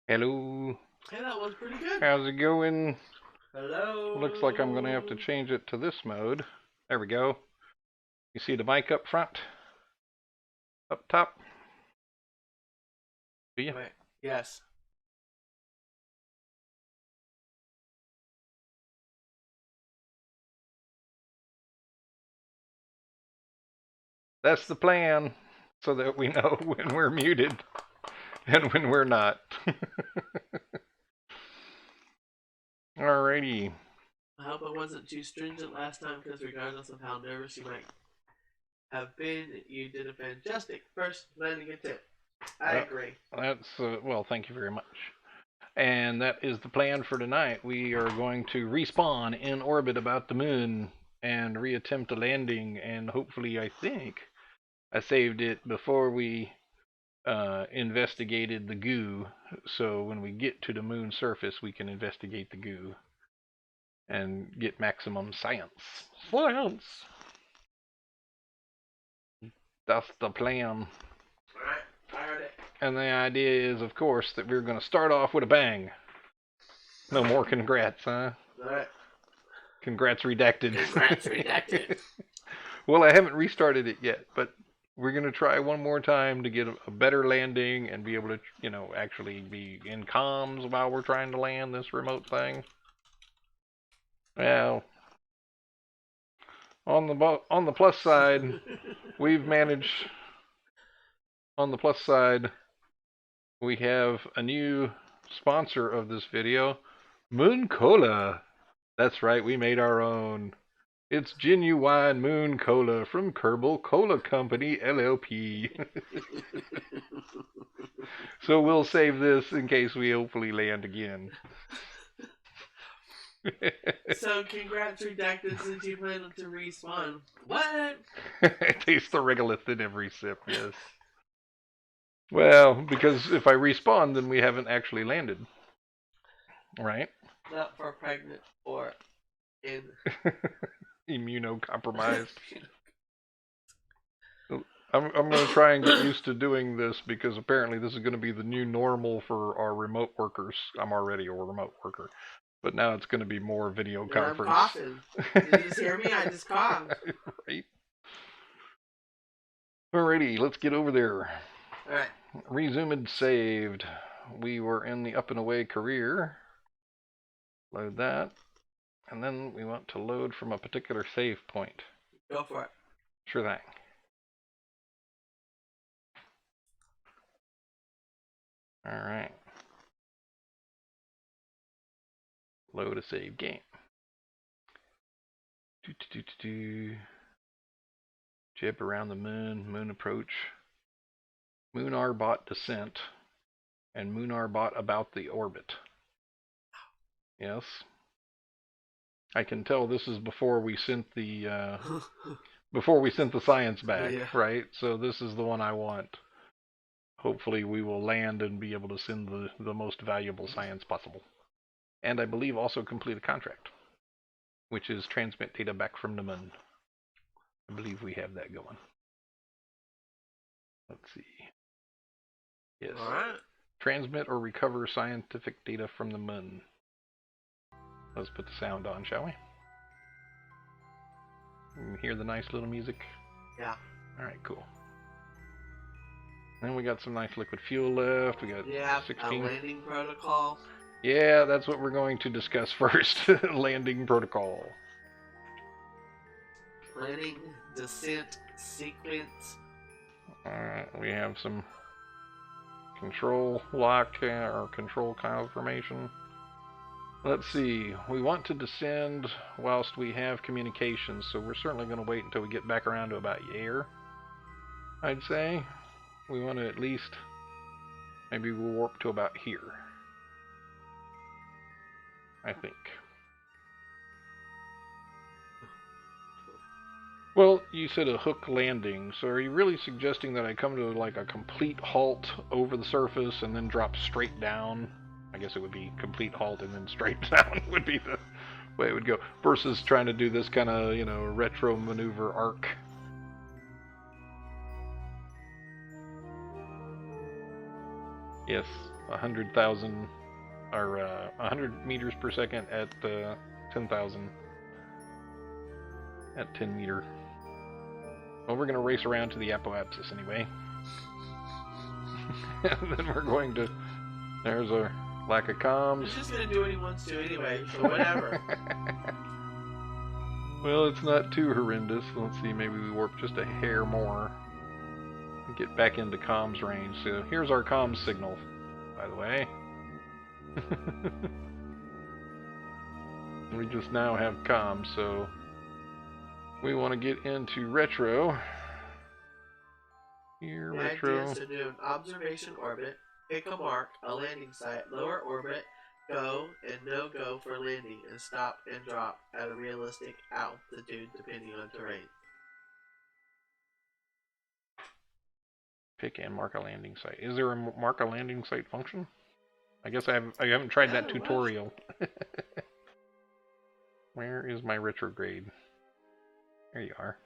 Hello. Hey, that was pretty good. How's it going? Looks like I'm going to have to Hello. change it to this mode. There we go. You see the mic up front? Up top? Do you? Wait. Yes. That's the plan, so that we know when we're muted and when we're not. Alrighty. I hope I wasn't too stringent last time because, regardless of how nervous you might have been, you did a fantastic first landing attempt. I agree. Well, thank you very much. And that is the plan for tonight. We are going to respawn in orbit about the moon and reattempt a landing, and hopefully, I think I saved it before we investigated the goo, so when we get to the moon surface, we can investigate the goo and get maximum science. Science! That's the plan. Alright, I heard it. And the idea is, of course, that we're going to start off with a bang. No more congrats, huh? Alright. Congrats redacted. Congrats redacted. Well, I haven't restarted it yet, but we're going to try one more time to get a better landing and be able to, actually be in comms while we're trying to land this remote thing. Well, on the plus side, we've managed. On the plus side, we have a new sponsor of this video, Moon Cola. That's right, we made our own. It's genuine Moon Cola from Kerbal Cola Company, LLP. So we'll save this in case we hopefully land again. So, congrats redacted since you plan to respawn. What? It tastes the regolith in every sip, yes. Well, because if I respawn, then we haven't actually landed. Right? Not for pregnant or in. Immunocompromised. I'm going to try and get used to doing this because apparently this is going to be the new normal for our remote workers. I'm already a remote worker, but now it's going to be more video conference. I'm coughing. Did you just hear me? I just coughed. Right. Alrighty, let's get over there. Alright. Resumed saved. We were in the up and away career. Load that. And then we want to load from a particular save point. Go for it. Sure thing. Alright. Load a save game. Jib around the moon, moon approach, moon Arbot descent, and moon Arbot about the orbit. Yes. I can tell this is before we sent the science back, Yeah. right? So this is the one I want. Hopefully we will land and be able to send the most valuable science possible. And I believe also complete a contract, which is transmit data back from the moon. I believe we have that going. Let's see. Yes. All right. Transmit or recover scientific data from the moon. Let's put the sound on, shall we? You hear the nice little music? Yeah. Alright, cool. Then we got some nice liquid fuel left. We got 16. A landing protocol. Yeah, that's what we're going to discuss first. Landing protocol. Landing descent sequence. Alright, we have some control lock or control confirmation. Let's see. We want to descend whilst we have communications, so we're certainly going to wait until we get back around to about air, I'd say. We want to at least, maybe we'll warp to about here, I think. Well, you said a hook landing, so are you really suggesting that I come to like a complete halt over the surface and then drop straight down? I guess it would be complete halt and then straight down would be the way it would go, versus trying to do this kind of, retro maneuver arc. Yes. 100,000 or 100 meters per second at 10,000 at 10 meter. Well, we're going to race around to the apoapsis anyway. And then we're going to... There's our lack of comms. He's just going to do what he wants to anyway, so whatever. Well, it's not too horrendous. Let's see, maybe we warp just a hair more. And get back into comms range. So here's our comms signal, by the way. We just now have comms, so we want to get into retro. Here, the retro. idea is to do an observation orbit, pick a mark, a landing site, lower orbit, go and no go for landing, and stop and drop at a realistic altitude depending on terrain. Pick and mark a landing site. Is there a mark a landing site function? I guess I haven't tried that tutorial. Where is my retrograde? There you are.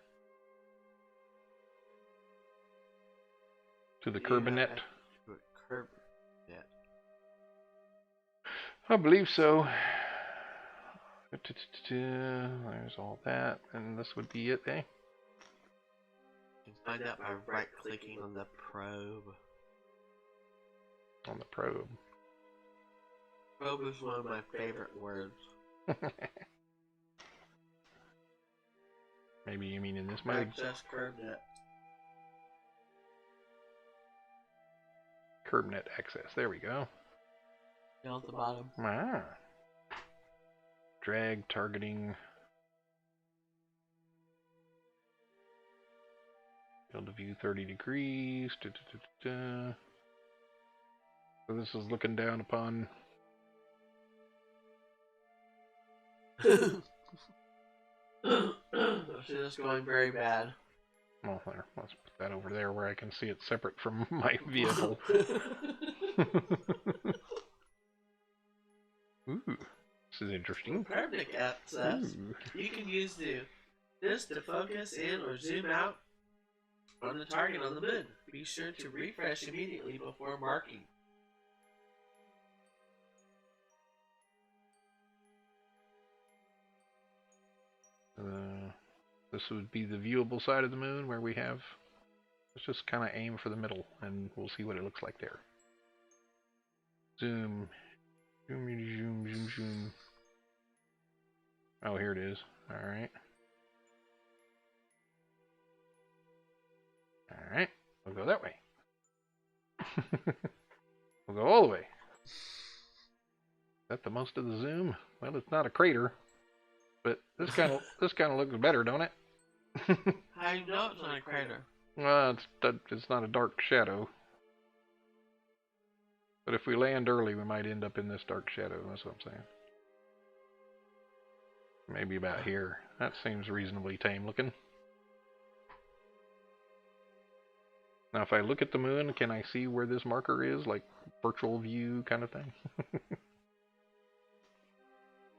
To the Kerbanet? I believe so. There's all that, and this would be it, eh? You can find out by right-clicking on the probe. On the probe. Probe is one of my favorite words. Maybe you mean in this mode? Access CurbNet. CurbNet access. There we go. Down at the bottom. Ah. Drag targeting. Field of view 30 degrees. So this is looking down upon. Shit is going very bad. Well, there. Let's put that over there where I can see it separate from my vehicle. Ooh, this is interesting. Perfect access. You can use this to focus in or zoom out on the target on the moon. Be sure to refresh immediately before marking. This would be the viewable side of the moon where we have. Let's just kind of aim for the middle, and we'll see what it looks like there. Zoom. Zoom, zoom, zoom, zoom. Oh, here it is. Alright. Alright. We'll go that way. We'll go all the way. Is that the most of the zoom? Well, it's not a crater. But this kind of looks better, don't it? How do you know it's not a crater? Well, it's not a dark shadow. But if we land early, we might end up in this dark shadow. That's what I'm saying. Maybe about here. That seems reasonably tame looking. Now, if I look at the moon, can I see where this marker is? Like virtual view kind of thing?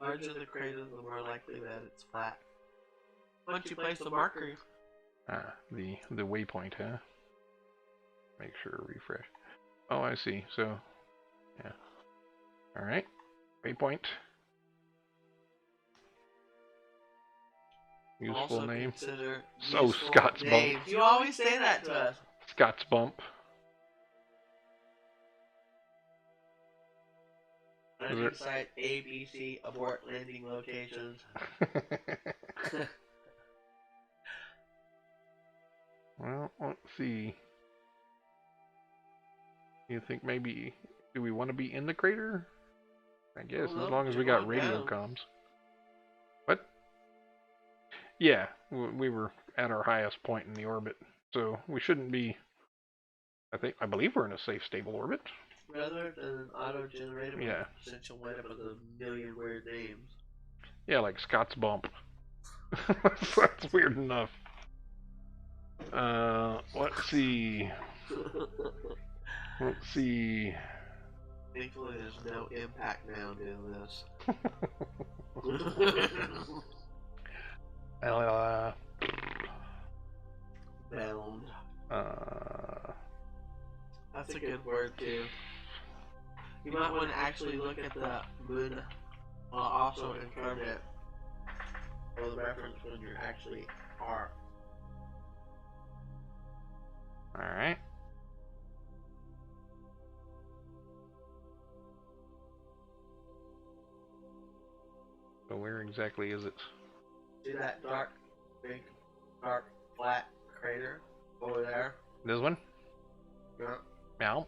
The larger the crater, the more likely that it's flat. Once you place the marker... Ah, the waypoint, huh? Make sure refresh. Oh, I see. So, yeah. Alright. Waypoint. Useful also name. So Scott's names. Bump. You always say that to us. Scott's Bump. Landing site ABC, abort landing locations. Well, let's see. You think maybe... Do we want to be in the crater? I guess, Well, as long as we got radio comms. What? Yeah, we were at our highest point in the orbit, so we shouldn't be... I believe we're in a safe, stable orbit. Rather than an auto-generated Yeah. since you'll wind up with a million weird names. Yeah, like Scott's Bump. That's weird enough. Let's see. Let's see. Thankfully, there's no impact now doing this. Bound. That's a good word too. You might want to actually look at the moon also in Kermit for the reference when you actually are. Alright. So where exactly is it? See that dark, big, dark, flat crater over there? This one? Yeah. Meow.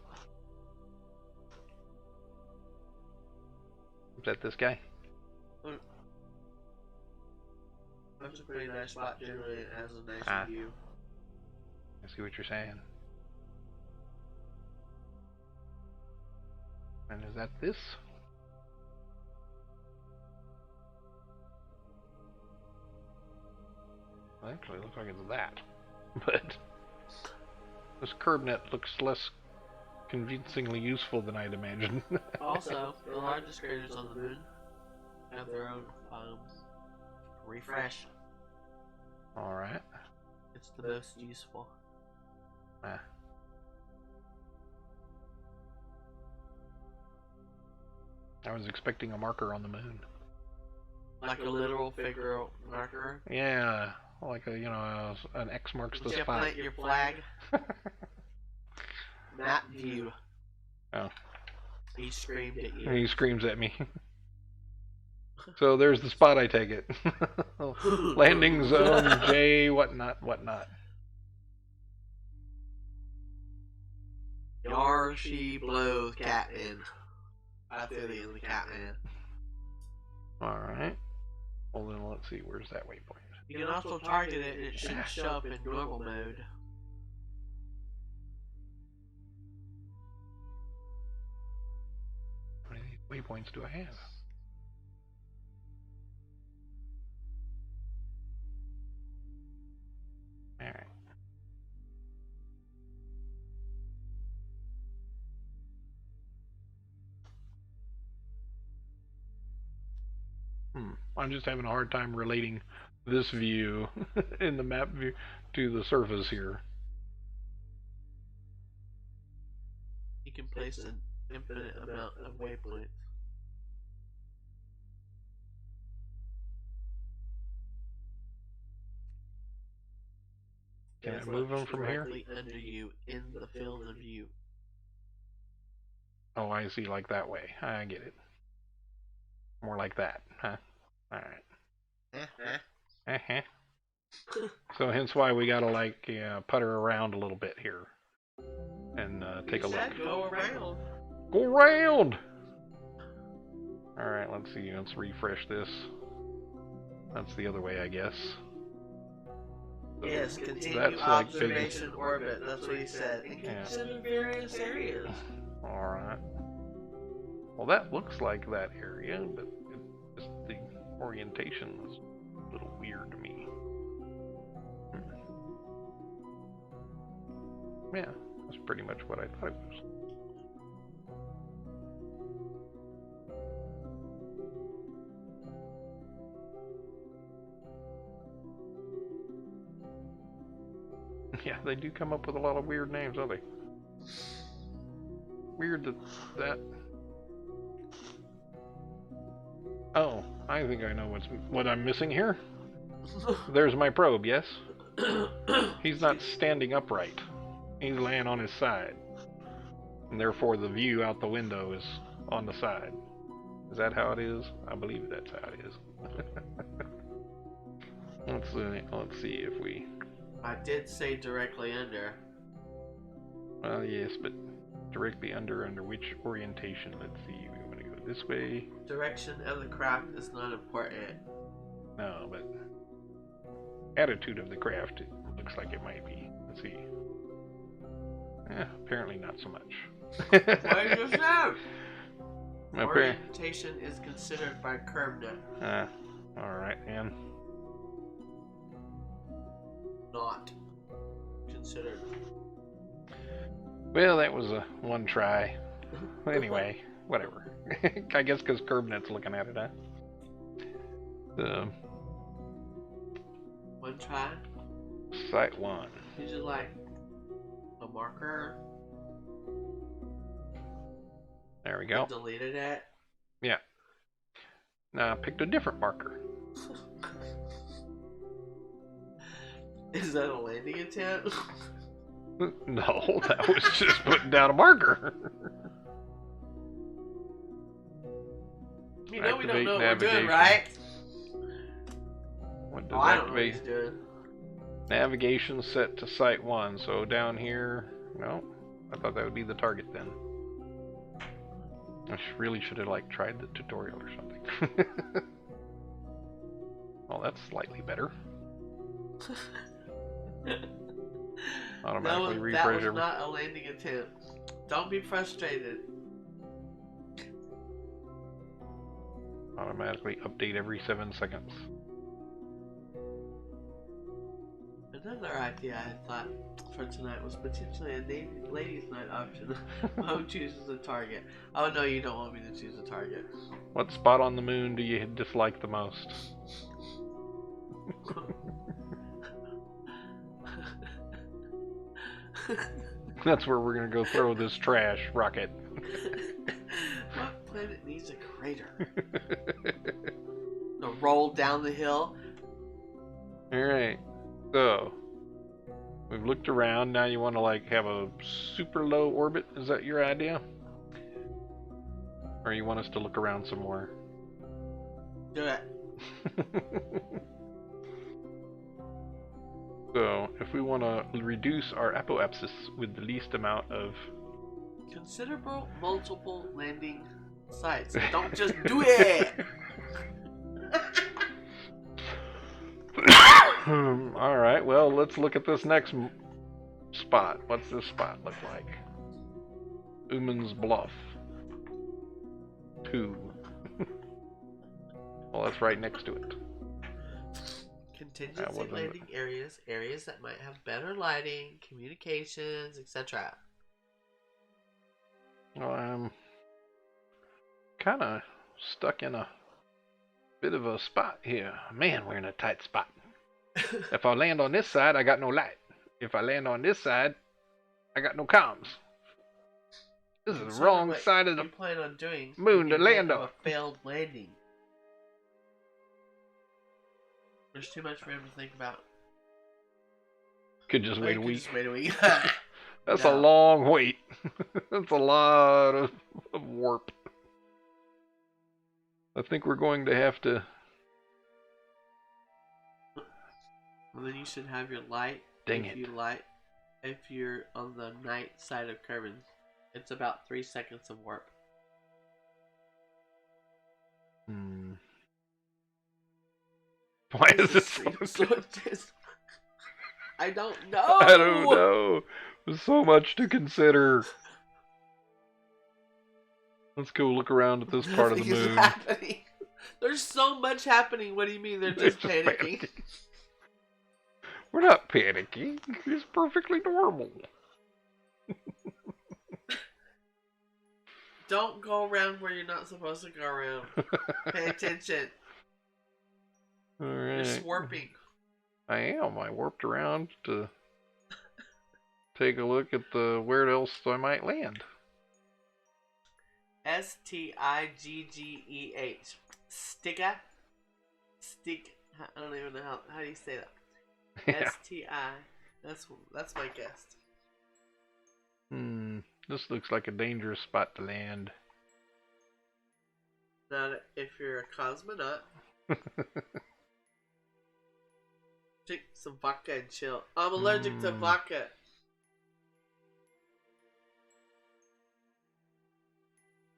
Is that this guy? That's a pretty nice spot. Generally, it has a nice view. I see what you're saying. And is that this? Well, actually, it looks like it's that. But this curb net looks less convincingly useful than I'd imagined. Also, the largest craters on the moon have their own refresh. Alright. It's the most useful. Ah. I was expecting a marker on the moon. Like a literal figure marker? Yeah, like a, you know, an X marks the spot. Plant your flag. Map view. Oh. He screamed at you. He screams at me. So there's the spot, I take it. Landing zone J, whatnot, whatnot. Yar she blows Catman. I feel the in the Catman. Alright. Well then let's see, where's that waypoint? You can also target it and it should show up in normal mode. How many waypoints do I have? Alright. I'm just having a hard time relating this view in the map view to the surface here. You can place an infinite amount of waypoints. Can I move them from here? Under you in the field of view. Oh, I see, like that way. I get it. More like that, huh? Alright. So hence why we gotta like putter around a little bit here and take a look. Go around. Go around. All right, let's see. Let's refresh this. That's the other way, I guess. So yes, continue that's observation like orbit. That's what he said. And consider various areas. All right. Well, that looks like that area, but just the orientation was a little weird to me. Yeah, that's pretty much what I thought it was. Yeah, they do come up with a lot of weird names, don't they? Weird that. Oh, I think I know what I'm missing here. There's my probe, yes? He's not standing upright. He's laying on his side. And therefore the view out the window is on the side. Is that how it is? I believe that's how it is. Let's see if we... I did say directly under. Well, yes, but directly under which orientation? Let's see. We want to go this way. Direction of the craft is not important. No, but attitude of the craft, it looks like it might be. Let's see. Apparently not so much. What did you say? Orientation is considered by KerbNet. Alright, and not considered. Well, that was a one try. Anyway, whatever. I guess because KerbNet's looking at it, huh? One try? Site 1. You just like a marker? There we go. And deleted it. Yeah. Now I picked a different marker. Is that a landing intent? No, that was just putting down a marker. You know we don't Activate know what navigation. we're doing, right? What does I don't know what activate? he's doing. Navigation set to site 1. So down here, no, I thought that would be the target then. I really should have like tried the tutorial or something. Well, that's slightly better. Automatically refresh that was every. not a landing attempt. Don't be frustrated. Automatically update every 7 seconds. Another idea I had thought for tonight was potentially a ladies' night option. Who chooses a target? Oh no, you don't want me to choose a target. What spot on the moon do you dislike the most? That's where we're gonna go throw this trash rocket. What planet needs a crater? To roll down the hill? Alright, so we've looked around. Now you want to like have a super low orbit? Is that your idea? Or you want us to look around some more? Do it. So, if we want to reduce our apoapsis with the least amount of... Considerable multiple landing sites. Don't just do it! Alright, well, let's look at this next spot. What's this spot look like? Uman's Bluff. 2. Well, that's right next to it. Contingency landing areas, areas that might have better lighting, communications, etc. Well, I'm kind of stuck in a bit of a spot here. Man, we're in a tight spot. If I land on this side, I got no light. If I land on this side, I got no comms. This is the wrong side of the plan on doing moon to land on. A failed landing. There's too much for him to think about. Could just wait a week. Just wait a week. That's a long wait. That's a lot of warp. I think we're going to have to... Well, then you should have your light. Dang it. If you're on the night side of Kerbal, it's about 3 seconds of warp. Why is it so I don't know. I don't know. There's so much to consider. Let's go look around at this part of the moon. Happening. There's so much happening. What do you mean they're just panicking? We're not panicking. It's perfectly normal. Don't go around where you're not supposed to go around. Pay attention. Alright. You're swarping. I am. I warped around to take a look at where else I might land. Stiggeh. Stigga? I don't even know how do you say that? Yeah. STI. That's my guess. This looks like a dangerous spot to land. Not if you're a cosmonaut. Drink some vodka and chill. I'm allergic to vodka.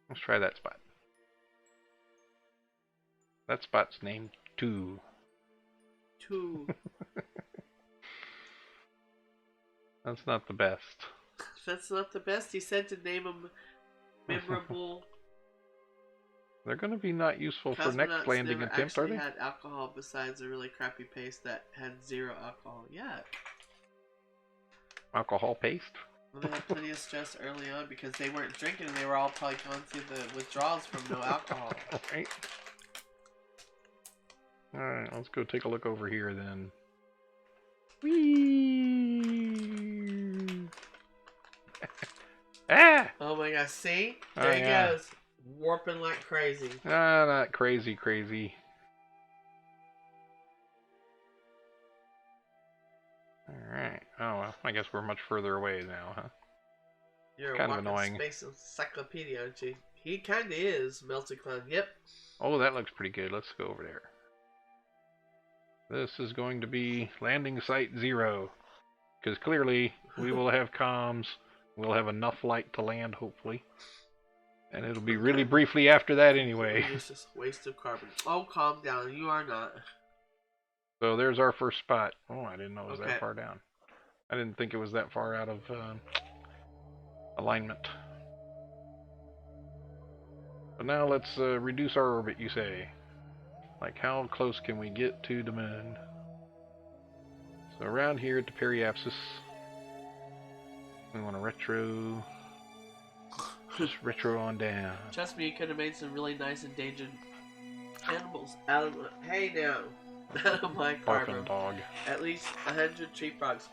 Let's try that spot. That spot's named 2. 2. That's not the best. That's not the best. He said to name them memorable. They're going to be not useful for next landing attempt, are they? Had alcohol besides a really crappy paste that had 0 alcohol. Yeah. Alcohol paste? Well, they had plenty of stress early on because they weren't drinking and they were all probably going through the withdrawals from no alcohol. Right. Alright, let's go take a look over here then. Whee! Ah! Oh my gosh, see? Oh, There he yeah. goes. Warping like crazy. Ah, not crazy, crazy. Alright. Oh, well, I guess we're much further away now, huh? You're a Kind of walking annoying. space encyclopedia, aren't you? He kinda is, Melted Clown. Yep. Oh, that looks pretty good. Let's go over there. This is going to be landing site 0. Because clearly, we will have comms. We'll have enough light to land, hopefully. And it'll be really briefly after that anyway. Useless waste of carbon. Oh, calm down. You are not. So there's our first spot. Oh, I didn't know it was Okay. that far down. I didn't think it was that far out of alignment. But now let's reduce our orbit, you say. Like, how close can we get to the moon? So around here at the periapsis, we want to retro. Just retro on down. Trust me, you could have made some really nice endangered animals out of. Hey now, out of my carbon. Barfing dog. At least 100 tree frogs.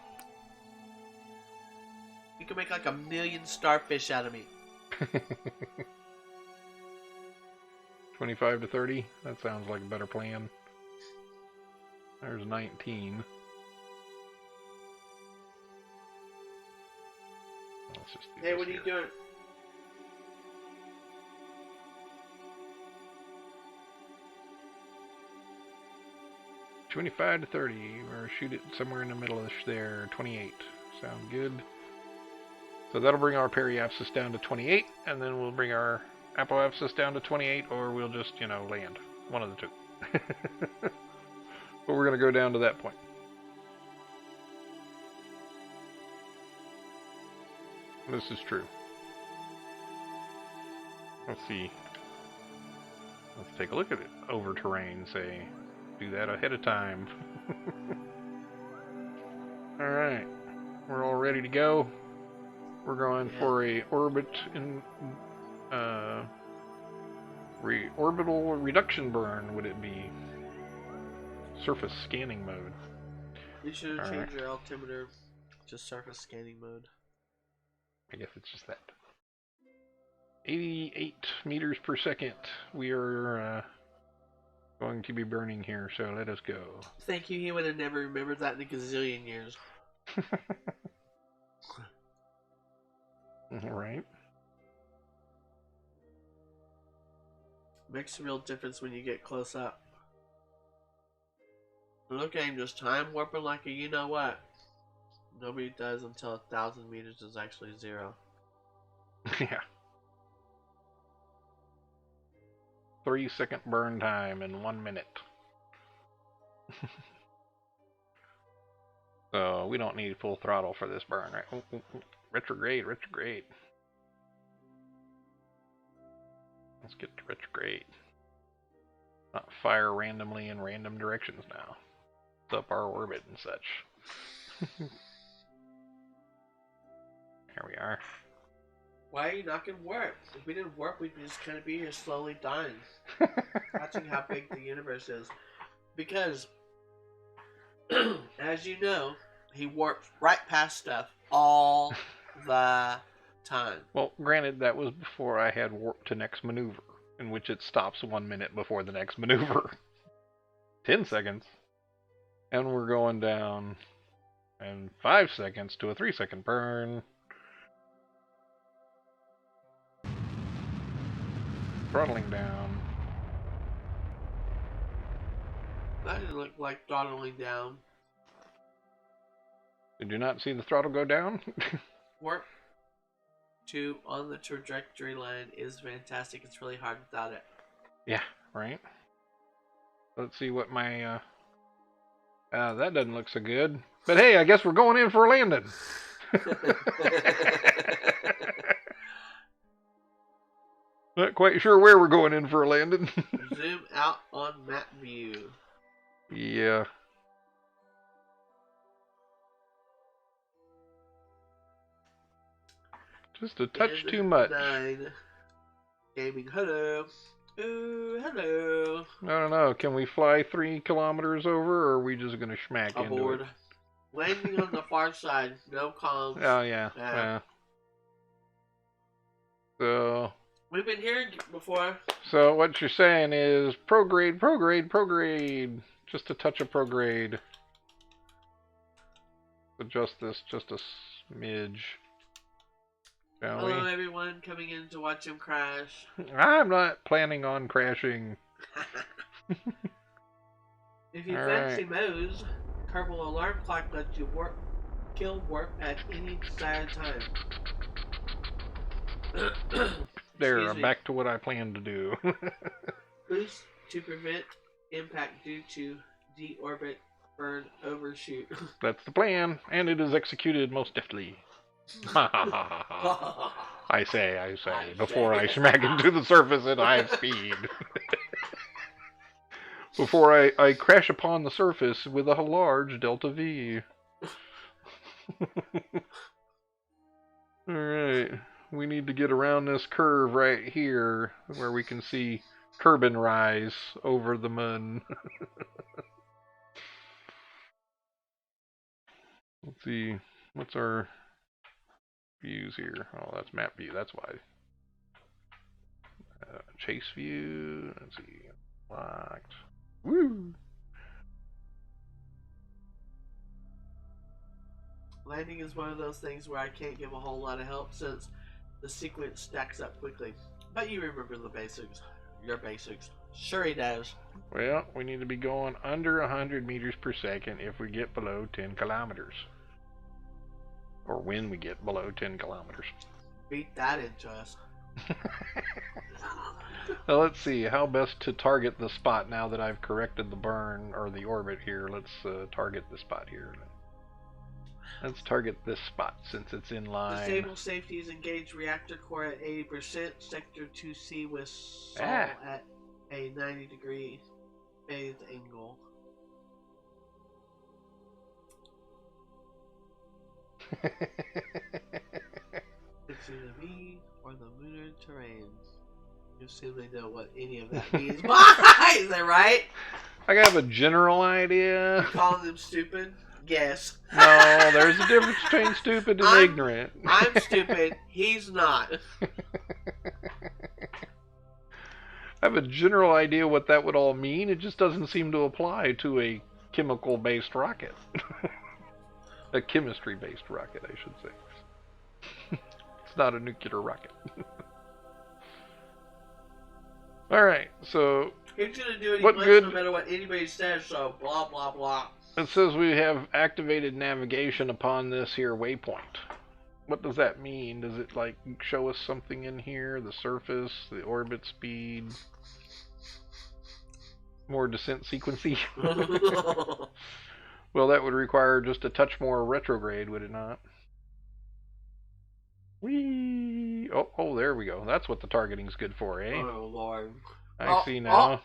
You can make like 1,000,000 starfish out of me. 25 to 30? That sounds like a better plan. There's 19. Let's just do Hey, what are you doing? 25 to 30, or shoot it somewhere in the middle of there. 28. Sound good. So that'll bring our periapsis down to 28, and then we'll bring our apoapsis down to 28, or we'll just, land. One of the two. But we're going to go down to that point. This is true. Let's see. Let's take a look at it. Over terrain, say. Do that ahead of time. Alright. We're all ready to go. We're going for a orbit in orbital reduction burn, would it be? Surface scanning mode. You should have changed your altimeter to surface scanning mode. I guess it's just that. 88 meters per second. We are going to be burning here, so let us go. Thank you. He would have never remembered that in a gazillion years. Alright. Makes a real difference when you get close up. Look at him just time warping like a you know what. Nobody does until 1,000 meters is actually 0. Yeah. 3-second burn time in 1 minute. So we don't need full throttle for this burn, right? Oh, oh, oh. Retrograde, retrograde. Let's get to retrograde. Not fire randomly in random directions now. It's up our orbit and such. There we are. Why are you not gonna warp? If we didn't warp, we'd just kind of be here slowly dying. Watching how big the universe is. Because, as you know, he warps right past stuff all the time. Well, granted, that was before I had warp to next maneuver, in which it stops 1 minute before the next maneuver. 10 seconds. And we're going down in 5 seconds to a 3-second burn. Throttling down. That didn't look like throttling down. Did you not see the throttle go down? Warp 2 on the trajectory line is fantastic. It's really hard without it. Yeah, right. Let's see what my... that doesn't look so good. But hey, I guess we're going in for a landing. Not quite sure where we're going in for a landing. Zoom out on map view. Yeah. Just a touch too much. 9. Gaming, hello. Ooh, hello. No. Can we fly 3 kilometers over, or are we just gonna smack Aboard. into it? Landing on the far side. No comms. Oh yeah. So we've been here before. So what you're saying is prograde, prograde, prograde. Just a touch of prograde. Adjust this just a smidge. Shall Hello, we? everyone coming in to watch him crash. I'm not planning on crashing. If you All fancy right. modes, Kerbal alarm clock lets you kill warp at any desired time. There, Excuse I'm me. back to what I planned to do. Boost to prevent impact due to deorbit burn overshoot. That's the plan, and it is executed most deftly. I say, before I smack into the surface at high speed. Before I crash upon the surface with a large delta V. Alright, we need to get around this curve right here where we can see Kerbin rise over the moon. Let's see, what's our views here? Oh, that's map view, that's why. Chase view, let's see, locked. Woo! Landing is one of those things where I can't give a whole lot of help since the sequence stacks up quickly. But you remember the basics. Your basics. Sure he does. Well, we need to be going under 100 meters per second if we get below 10 kilometers. Or when we get below 10 kilometers. Beat that into us. Now let's see how best to target the spot now that I've corrected the burn or the orbit here. Let's target the spot here. Let's target this spot since it's in line. Disable safeties, engage reactor core at 80%, sector 2C with Sol at a 90-degree phase angle. It's either me or the lunar terrains. You assume they know what any of that means. Why? Is that right? I have a general idea. You calling them stupid? Yes. No, there's a difference between stupid and ignorant. I'm stupid. He's not. I have a general idea what that would all mean. It just doesn't seem to apply to a chemical-based rocket. A chemistry-based rocket, I should say. It's not a nuclear rocket. Alright, so... He's going to do it no matter what anybody says, so blah, blah, blah. It says we have activated navigation upon this here waypoint. What does that mean? Does it like show us something in here? The surface, the orbit speed, more descent sequencing? Well, that would require just a touch more retrograde, would it not? Whee! Oh, there we go. That's what the targeting's good for, eh? Oh, Lord. I see now.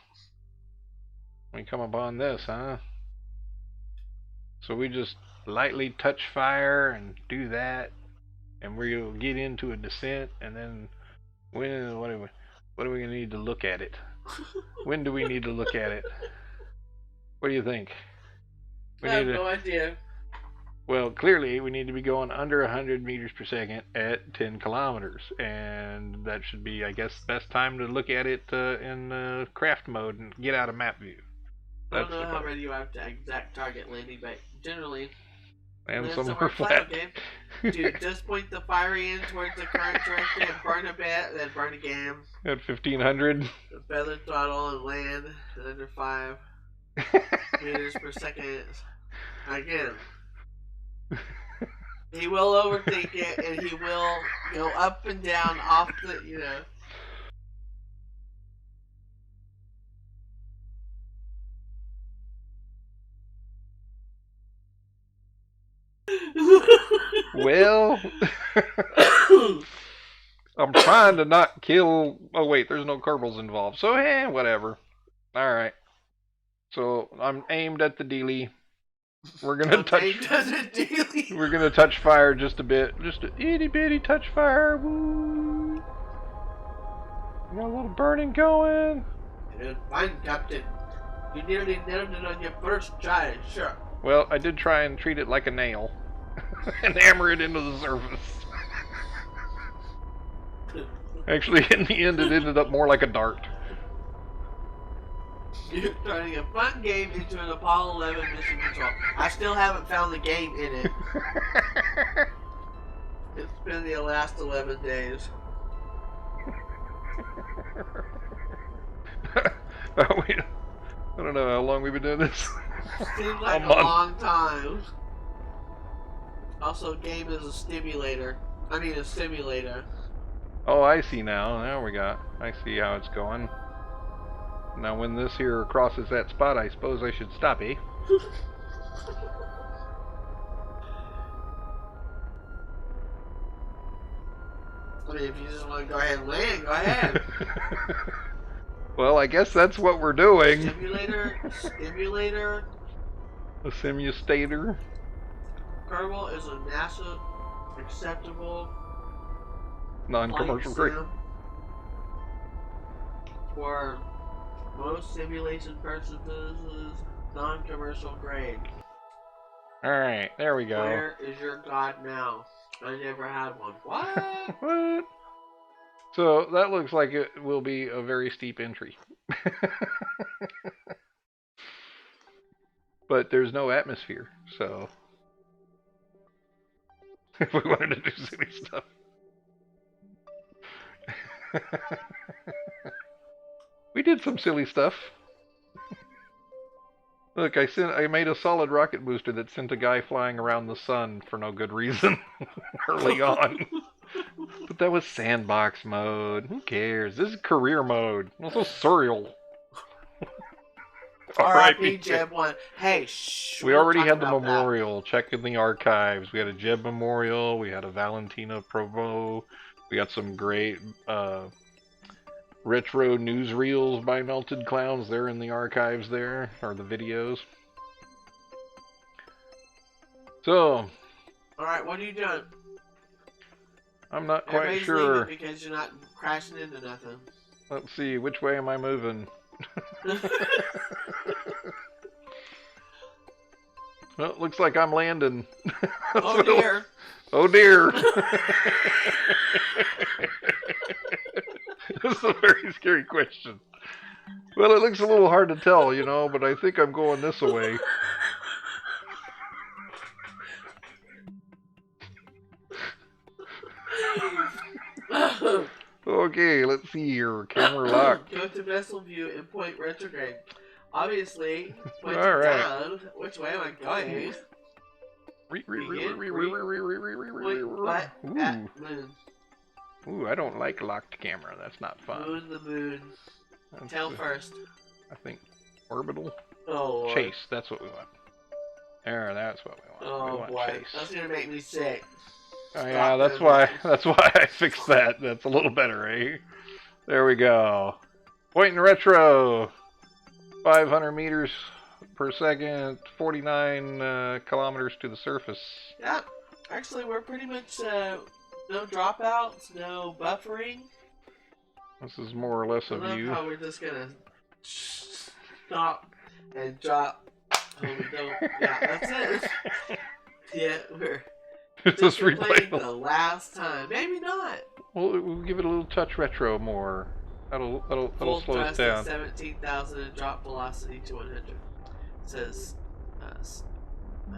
We come upon this, huh? So we just lightly touch fire and do that, and we'll get into a descent, and then what are we going to need to look at it? When do we need to look at it? What do you think? I have no idea. Well, clearly we need to be going under 100 meters per second at 10 kilometers, and that should be, I guess, the best time to look at it in craft mode and get out of map view. I don't know how ready you have to exact target landing, but generally, and somewhere flat. Dude, just point the fire in towards the current direction and burn a bit, then burn again. At 1500. Feather throttle and land at under 5 meters per second. Again. He will overthink it, and he will go up and down off the, Well, I'm trying to not kill... Oh, wait, there's no Kerbals involved. So, whatever. Alright. So, I'm aimed at the dealie. We're gonna We're gonna touch fire just a bit. Just a itty bitty touch fire. Woo! Got a little burning going. Fine, Captain. You nearly nailed it on your first try, sure. Well, I did try and treat it like a nail. And hammer it into the surface. Actually, in the end, it ended up more like a dart. You're turning a fun game into an Apollo 11 mission control. I still haven't found the game in it. It's been the last 11 days. I don't know how long we've been doing this. Seems like a long time. Also, game is a stimulator. I mean, a simulator. Oh, I see now. I see how it's going. Now, when this here crosses that spot, I suppose I should stop, eh? I mean, if you just want to go ahead and land, go ahead. Well, I guess that's what we're doing. Stimulator. A simulator. Kerbal is a NASA acceptable Non-commercial grade. For most simulation purposes, non-commercial grade. Alright, there we go. Where is your god now? I never had one. What? What? So that looks like it will be a very steep entry. But there's no atmosphere, so if we wanted to do silly stuff. We did some silly stuff. Look, I made a solid rocket booster that sent a guy flying around the sun for no good reason early on. But that was sandbox mode. Who cares? This is career mode. It's so surreal. R.I.P. Jeb 1. Hey, shh. We already had the memorial. Check in the archives. We had a Jeb memorial. We had a Valentina promo. We got some great retro newsreels by Melted Clowns. They're in the archives there, or the videos. So. Alright, what are you doing? I'm not quite sure. Because you're not crashing into nothing. Let's see, which way am I moving? Well, it looks like I'm landing. Oh dear. Oh dear. That's a very scary question. Well, it looks a little hard to tell, you know, but I think I'm going this way. Okay, let's see here. Camera lock. Go to vessel view and point retrograde. Obviously, point right. down. Which way am I going? Ooh, I don't like locked camera. That's not fun. Moon the moon. Tail first. I think orbital. Oh, Lord. Chase. That's what we want. There, that's what we want. Oh we want boy, chase. that's gonna make me sick. Oh yeah, that's why I fixed that. That's a little better, eh? There we go. Point and retro. 500 meters per second, 49 kilometers to the surface. Yeah, actually we're pretty much no dropouts, no buffering. This is more or less a view. How we're just gonna stop and drop. Oh, we don't. Yeah, that's it. Yeah, we're just replaying the last time. Maybe not. We'll give it a little touch retro more. That'll slow us down. 17,000 and drop velocity to 100. It says, I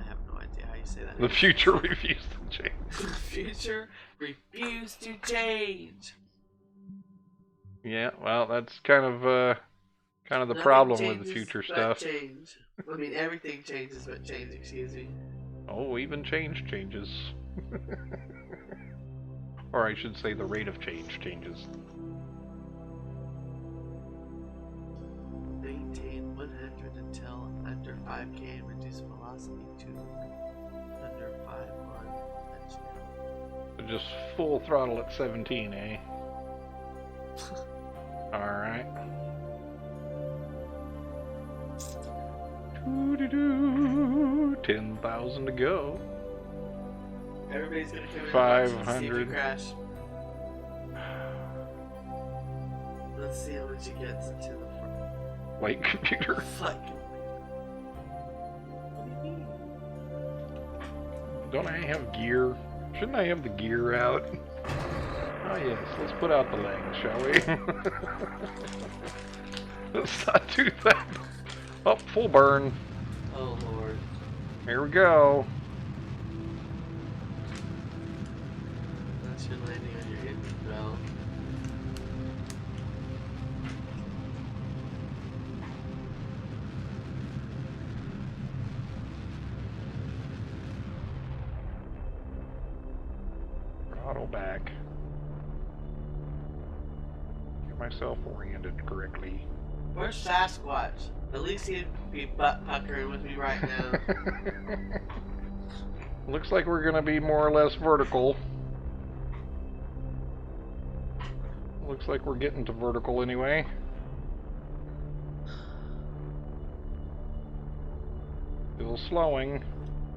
have no idea how you say that. The future refused to change. The future refused to change. Yeah, well, that's kind of the Nothing problem with the future but stuff. Change. I mean, everything changes but change. Excuse me. Oh, even change changes. Or I should say, the rate of change changes. Maintain 100 until under 5k and reduce velocity to under 5 on touchdown. So just full throttle at 17, eh? Alright. 10,000 to go. Everybody's gonna come in 500. crash. Let's see how much he gets into the Flight computer. flight computer. What do you mean? Don't I have gear? Shouldn't I have the gear out? Oh yes, let's put out the legs, shall we? Let's not do that. Oh, full burn. Oh lord. Here we go. That's your landing on your engine bell. Throttle back. Get myself oriented correctly. Where's Sasquatch? At least he'd be butt puckering with me right now. Looks like we're gonna be more or less vertical. Looks like we're getting to vertical anyway. Still slowing.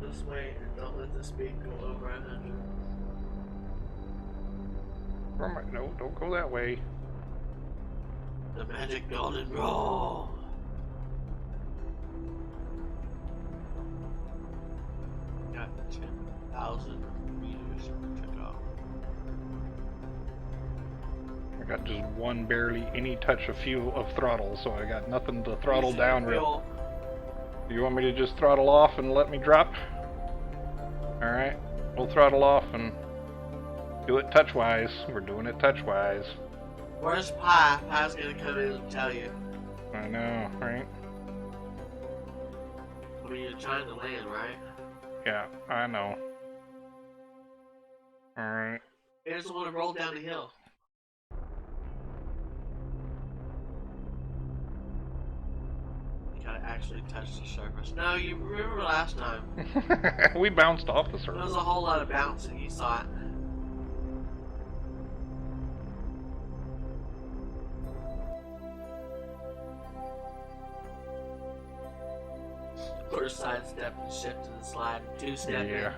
This way and don't let the speed go over 100. No, don't go that way. The magic golden roll. Got 10,000 meters to go. I got just one barely any touch of fuel of throttle, so I got nothing to throttle down real. You want me to just throttle off and let me drop? Alright, we'll throttle off and do it touch-wise. We're doing it touch-wise. Where's Pie? Pie's gonna come in and tell you. I know, right? I mean, you're trying to land, right? Yeah, I know. Alright. He doesn't want to roll down the hill. You gotta actually touch the surface. No, you remember last time. We bounced off the There was surface. a whole lot of bouncing, you saw it. First sidestep and shift to the slide. Two step Yeah.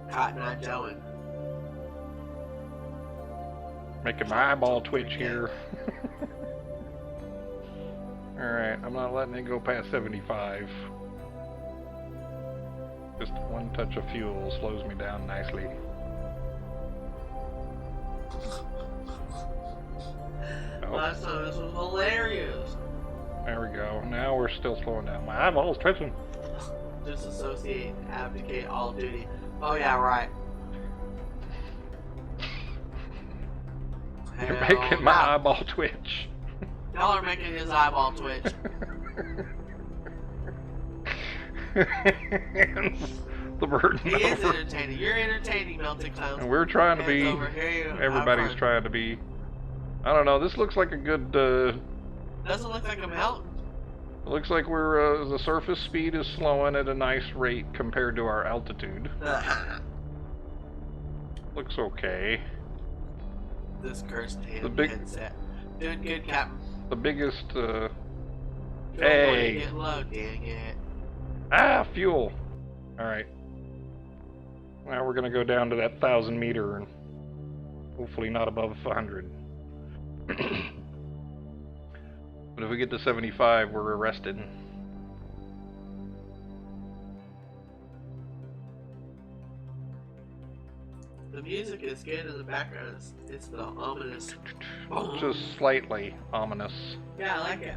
in. Cotton Eye Joeing. Making my eyeball twitch here. Alright, I'm not letting it go past 75. Just one touch of fuel slows me down nicely. Oh, Last time this was hilarious. there we go. Now we're still slowing down. My eyeball's twitching. Disassociate, abdicate, all duty. Oh yeah, right. You're Hell making my no. eyeball twitch. Y'all are making his eyeball twitch. The burden He is over. entertaining. You're entertaining, Melted Clowns. And we're trying to Hands be. over here. Everybody's Have fun. trying to be. I don't know. This looks like a good. Doesn't look like a mountain. It looks like we're the surface speed is slowing at a nice rate compared to our altitude. Looks okay. This cursed The big- headset. Doing good, Captain. The biggest. Fuel Hey. Get low, dang it. Fuel. All right. Now we're gonna go down to that 1,000 meter and hopefully not above 100. But if we get to 75, we're arrested. The music is good in the background. It's the ominous. Just slightly ominous. Yeah, I like it.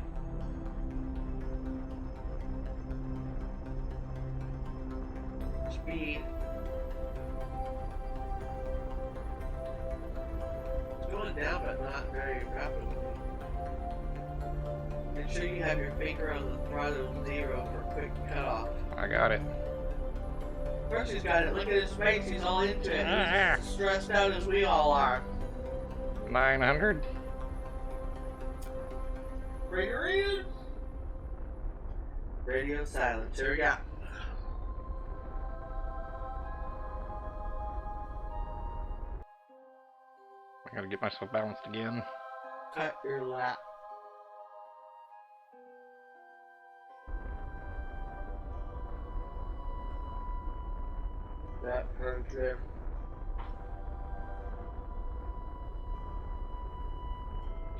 Speed. It's going down, but not very rapidly. Make sure you have your finger on the throttle 0 for quick cutoff. I got it. First, he's got it. Look at his face. He's all into it. Ah. He's stressed out as we all are. 900. Bring her in. Radio silence. Here we go. I gotta get myself balanced again. Cut your lap. That turn drift.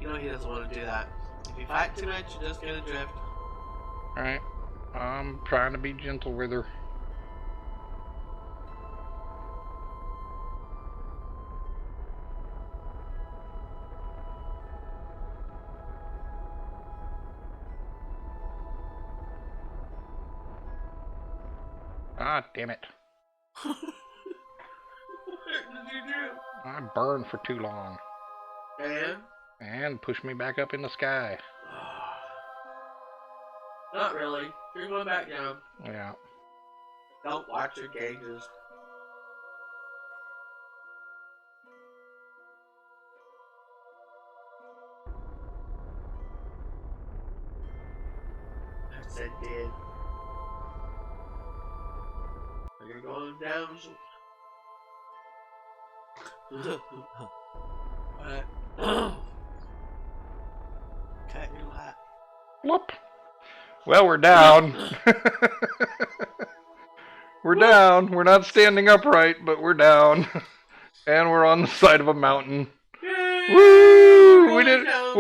You know he doesn't want to do that. If you fight too much, you're just gonna drift. Alright. I'm trying to be gentle with her. Ah, damn it. What did you do? I burned for too long. And pushed me back up in the sky. Not really. You're going back down. Yeah. Don't watch your gauges. I said did. You're going down. What? Cut your lap. Whoop. Well, we're down. We're down. We're not standing upright, but we're down. And we're on the side of a mountain. Yay! Woo! We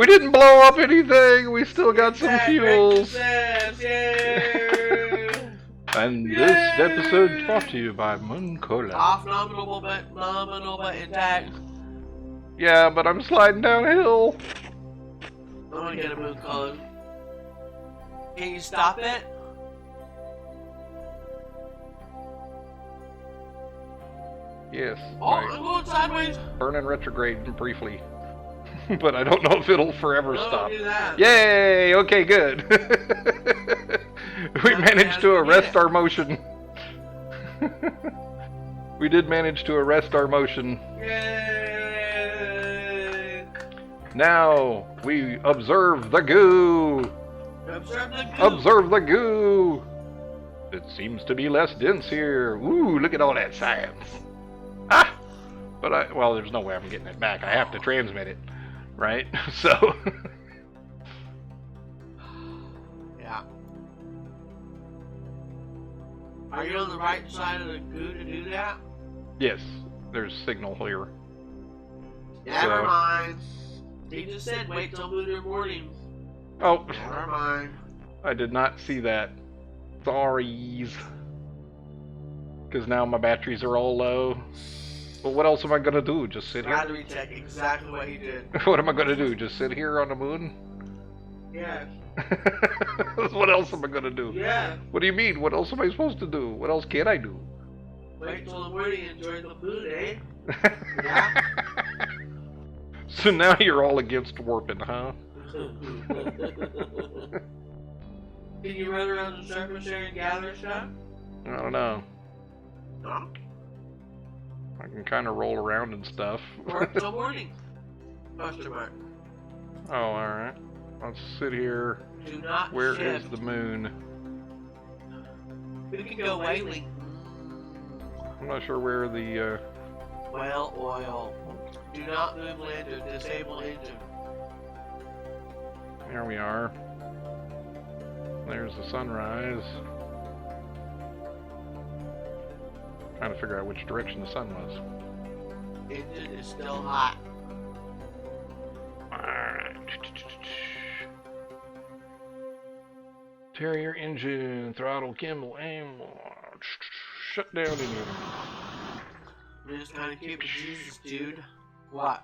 didn't blow up anything. We still got some fuels. Yay! And this episode brought to you by Moon Cola. Off nominal but intact. Yeah, but I'm sliding downhill. I'm gonna get a Moon Cola. Can you stop it? Yes. Oh, I'm going sideways. Burning retrograde briefly. But I don't know if it'll forever stop. Do that. Yay! Okay, good. We managed to arrest our motion. We did manage to arrest our motion. Yay! Now we observe the goo. Observe the goo. Observe the goo. It seems to be less dense here. Ooh, look at all that science. Ah! But well, there's no way I'm getting it back. I have to transmit it, right? So. Yeah. Are you on the right side of the goo to do that? Yes, there's signal here. Never mind. He just said wait till morning. Oh. Never mind. I did not see that. Sorries. Because now my batteries are all low. But what else am I going to do? Just sit here? Battery check, exactly what he did. What am I going to do? Just sit here on the moon? Yeah. What else am I going to do? Yeah. What do you mean? What else am I supposed to do? What else can I do? Wait till the morning and enjoy the moon, eh? Yeah. So now you're all against warping, huh? Can you run around the surface area and gather stuff? I don't know. No. I can kind of roll around and stuff. Work till morning. Question mark. Oh, alright. Let's sit here. Do not Where shift. is the moon? We can go whaling. I'm not sure where the, Whale oil. Do not move lantern. Disable engine. Here we are. There's the sunrise. Trying to figure out which direction the sun was. Engine is still hot. Terrier engine, throttle, gimbal, aim, shut down engine. I'm just kind of keeping Jesus, dude. What?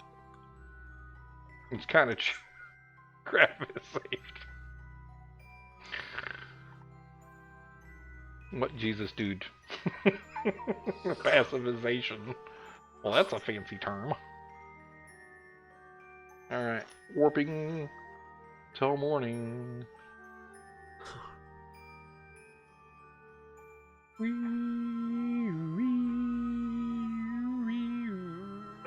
It's kind of crap is saved. What Jesus, dude? Passivization. Well, that's a fancy term. Alright, warping till morning.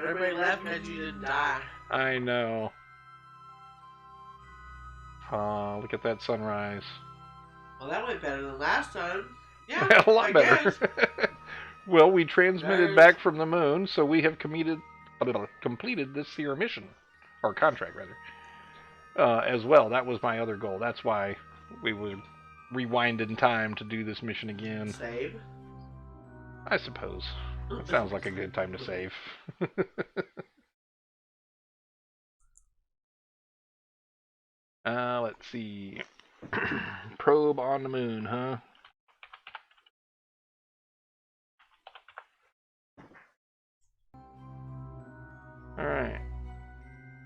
Everybody left because you didn't die. I know. Look at that sunrise. Well, that went better than last time. Yeah, A lot better. Well, we transmitted back from the moon, so we have completed this here mission. Or contract, rather. As well. That was my other goal. That's why we would rewind in time to do this mission again. Save? I suppose. It sounds like a good time to save. Let's see. Probe on the moon, huh? Alright.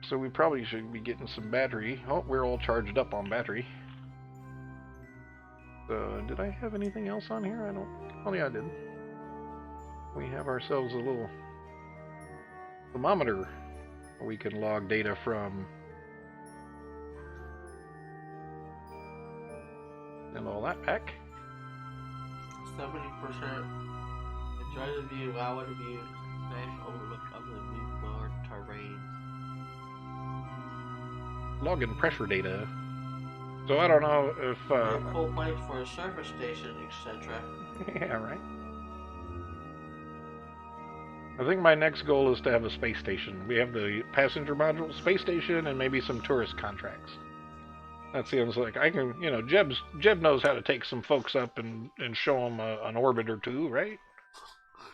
So we probably should be getting some battery. Oh, we're all charged up on battery. So, did I have anything else on here? I don't... Oh, yeah, I did. We have ourselves a little thermometer where we can log data from. And all that back. 70%. Enjoy the view. Wow, what a view. Nice overlook of the Moonmar terrain. Login pressure data. So I don't know if... A cool place for a surface station, etc. Yeah, right. I think my next goal is to have a space station. We have the passenger module, space station, and maybe some tourist contracts. That seems like I can, you know, Jeb knows how to take some folks up and show them an orbit or two, right?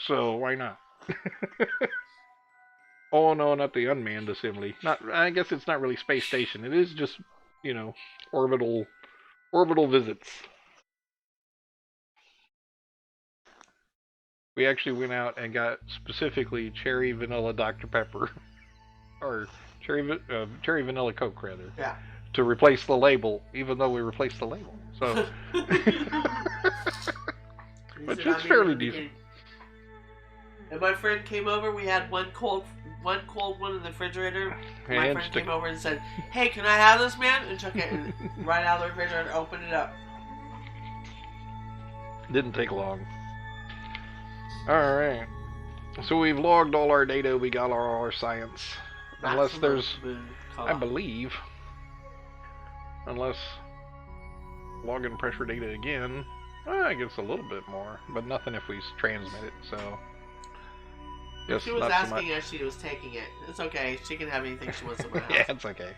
So why not? Oh no, not the unmanned assembly. Not, I guess it's not really space station. It is just, you know, orbital visits. We actually went out and got specifically cherry vanilla Dr. Pepper, or cherry vanilla Coke rather. Yeah. To replace the label, even though we replaced the label. So, which is fairly decent. And my friend came over. We had one cold one in the refrigerator. My friend came over and said, "Hey, can I have this, man?" And took it and right out of the refrigerator, opened it up. Didn't take long. All right. So we've logged all our data. We got all our science. Unless there's, I believe, unless login pressure data again. I guess a little bit more, but nothing if we transmit it. So. Yes, she was asking as she was taking it. It's okay. She can have anything she wants in my house. Yeah, it's okay.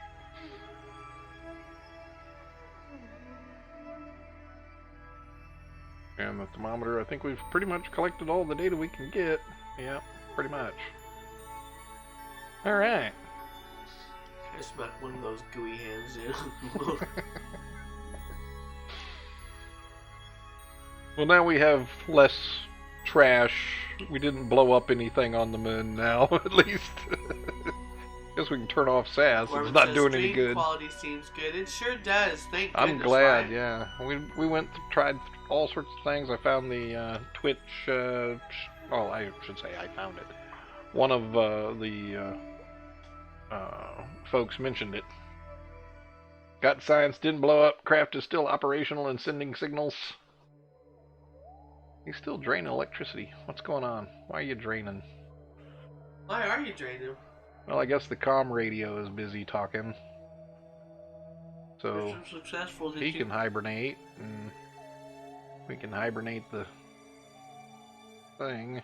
And the thermometer, I think we've pretty much collected all the data we can get. Yeah, pretty much. Alright. I smacked one of those gooey hands in. Well, now we have less trash. We didn't blow up anything on the moon now, at least. Guess we can turn off SAS. It's not doing any good. Quality seems good. It sure does. Thank goodness. I'm glad, right? yeah. We went tried all sorts of things. I found the Twitch. Well, I should say I found it. One of the folks mentioned it. Got science, didn't blow up. Craft is still operational and sending signals. He's still draining electricity. What's going on? Why are you draining? Why are you draining? Well, I guess the comm radio is busy talking. So he can hibernate, and we can hibernate the thing.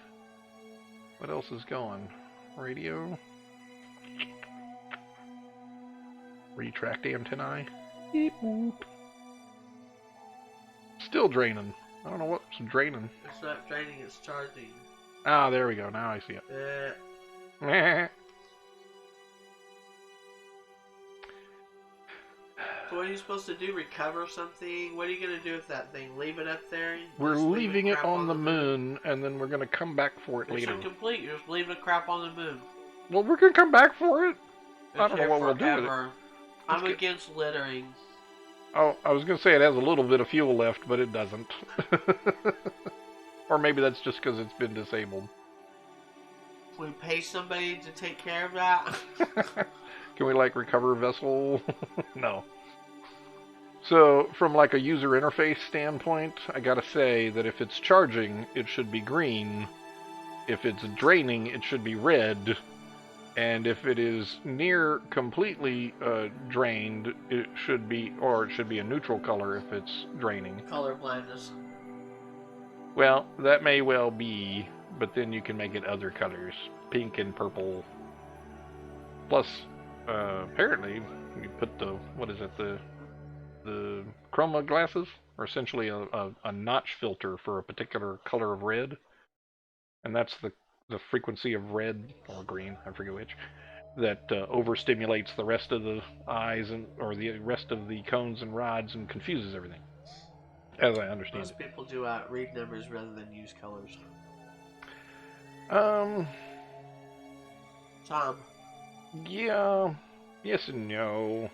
What else is going? Radio? Retract antennae? Beep boop. Still draining. I don't know what's draining. It's not draining, it's charging. Ah, there we go. Now I see it. So what are you supposed to do? Recover something? What are you going to do with that thing? Leave it up there? We're leaving it on the moon, and then we're going to come back for it later. It's incomplete. You're just leaving the crap on the moon. Well, we're going to come back for it. I don't know what we'll do with it. I'm against littering. Oh, I was going to say it has a little bit of fuel left, but it doesn't. Or maybe that's just because it's been disabled. We pay somebody to take care of that? Can we, like, recover a vessel? No. So, from, like, a user interface standpoint, I gotta say that if it's charging, it should be green. If it's draining, it should be red. And if it is near completely drained, it should be a neutral color if it's draining. Color blindness. Well, that may well be, but then you can make it other colors, pink and purple. Plus, apparently, you put the chroma glasses are essentially a notch filter for a particular color of red, and that's the frequency of red or green, I forget which, that overstimulates the rest of the eyes or the rest of the cones and rods and confuses everything, as I understand Most people do read numbers rather than use colors. Tom. Yeah. Yes and no.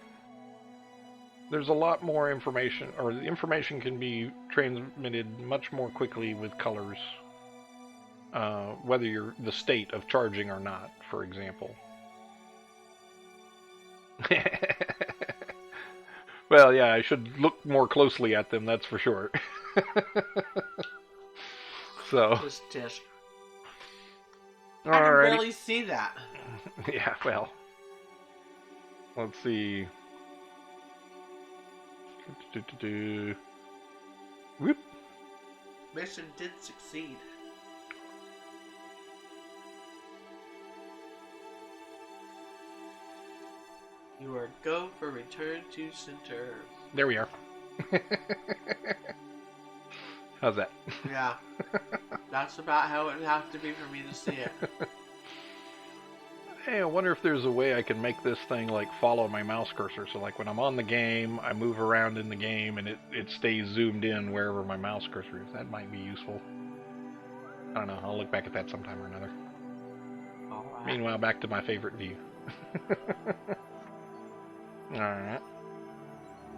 there's a lot more information, or the information can be transmitted much more quickly with colors, whether you're the state of charging or not, for example. Well, yeah, I should look more closely at them, that's for sure. So, Just. I can alrighty. barely see that. Yeah, well, let's see. Whoop. Mission did succeed. You are go for return to center. There we are. How's that? Yeah. That's about how it would have to be for me to see it. Hey, I wonder if there's a way I can make this thing like follow my mouse cursor. So like when I'm on the game, I move around in the game and it stays zoomed in wherever my mouse cursor is. That might be useful. I don't know. I'll look back at that sometime or another. Alright. Meanwhile, back to my favorite view. Alright.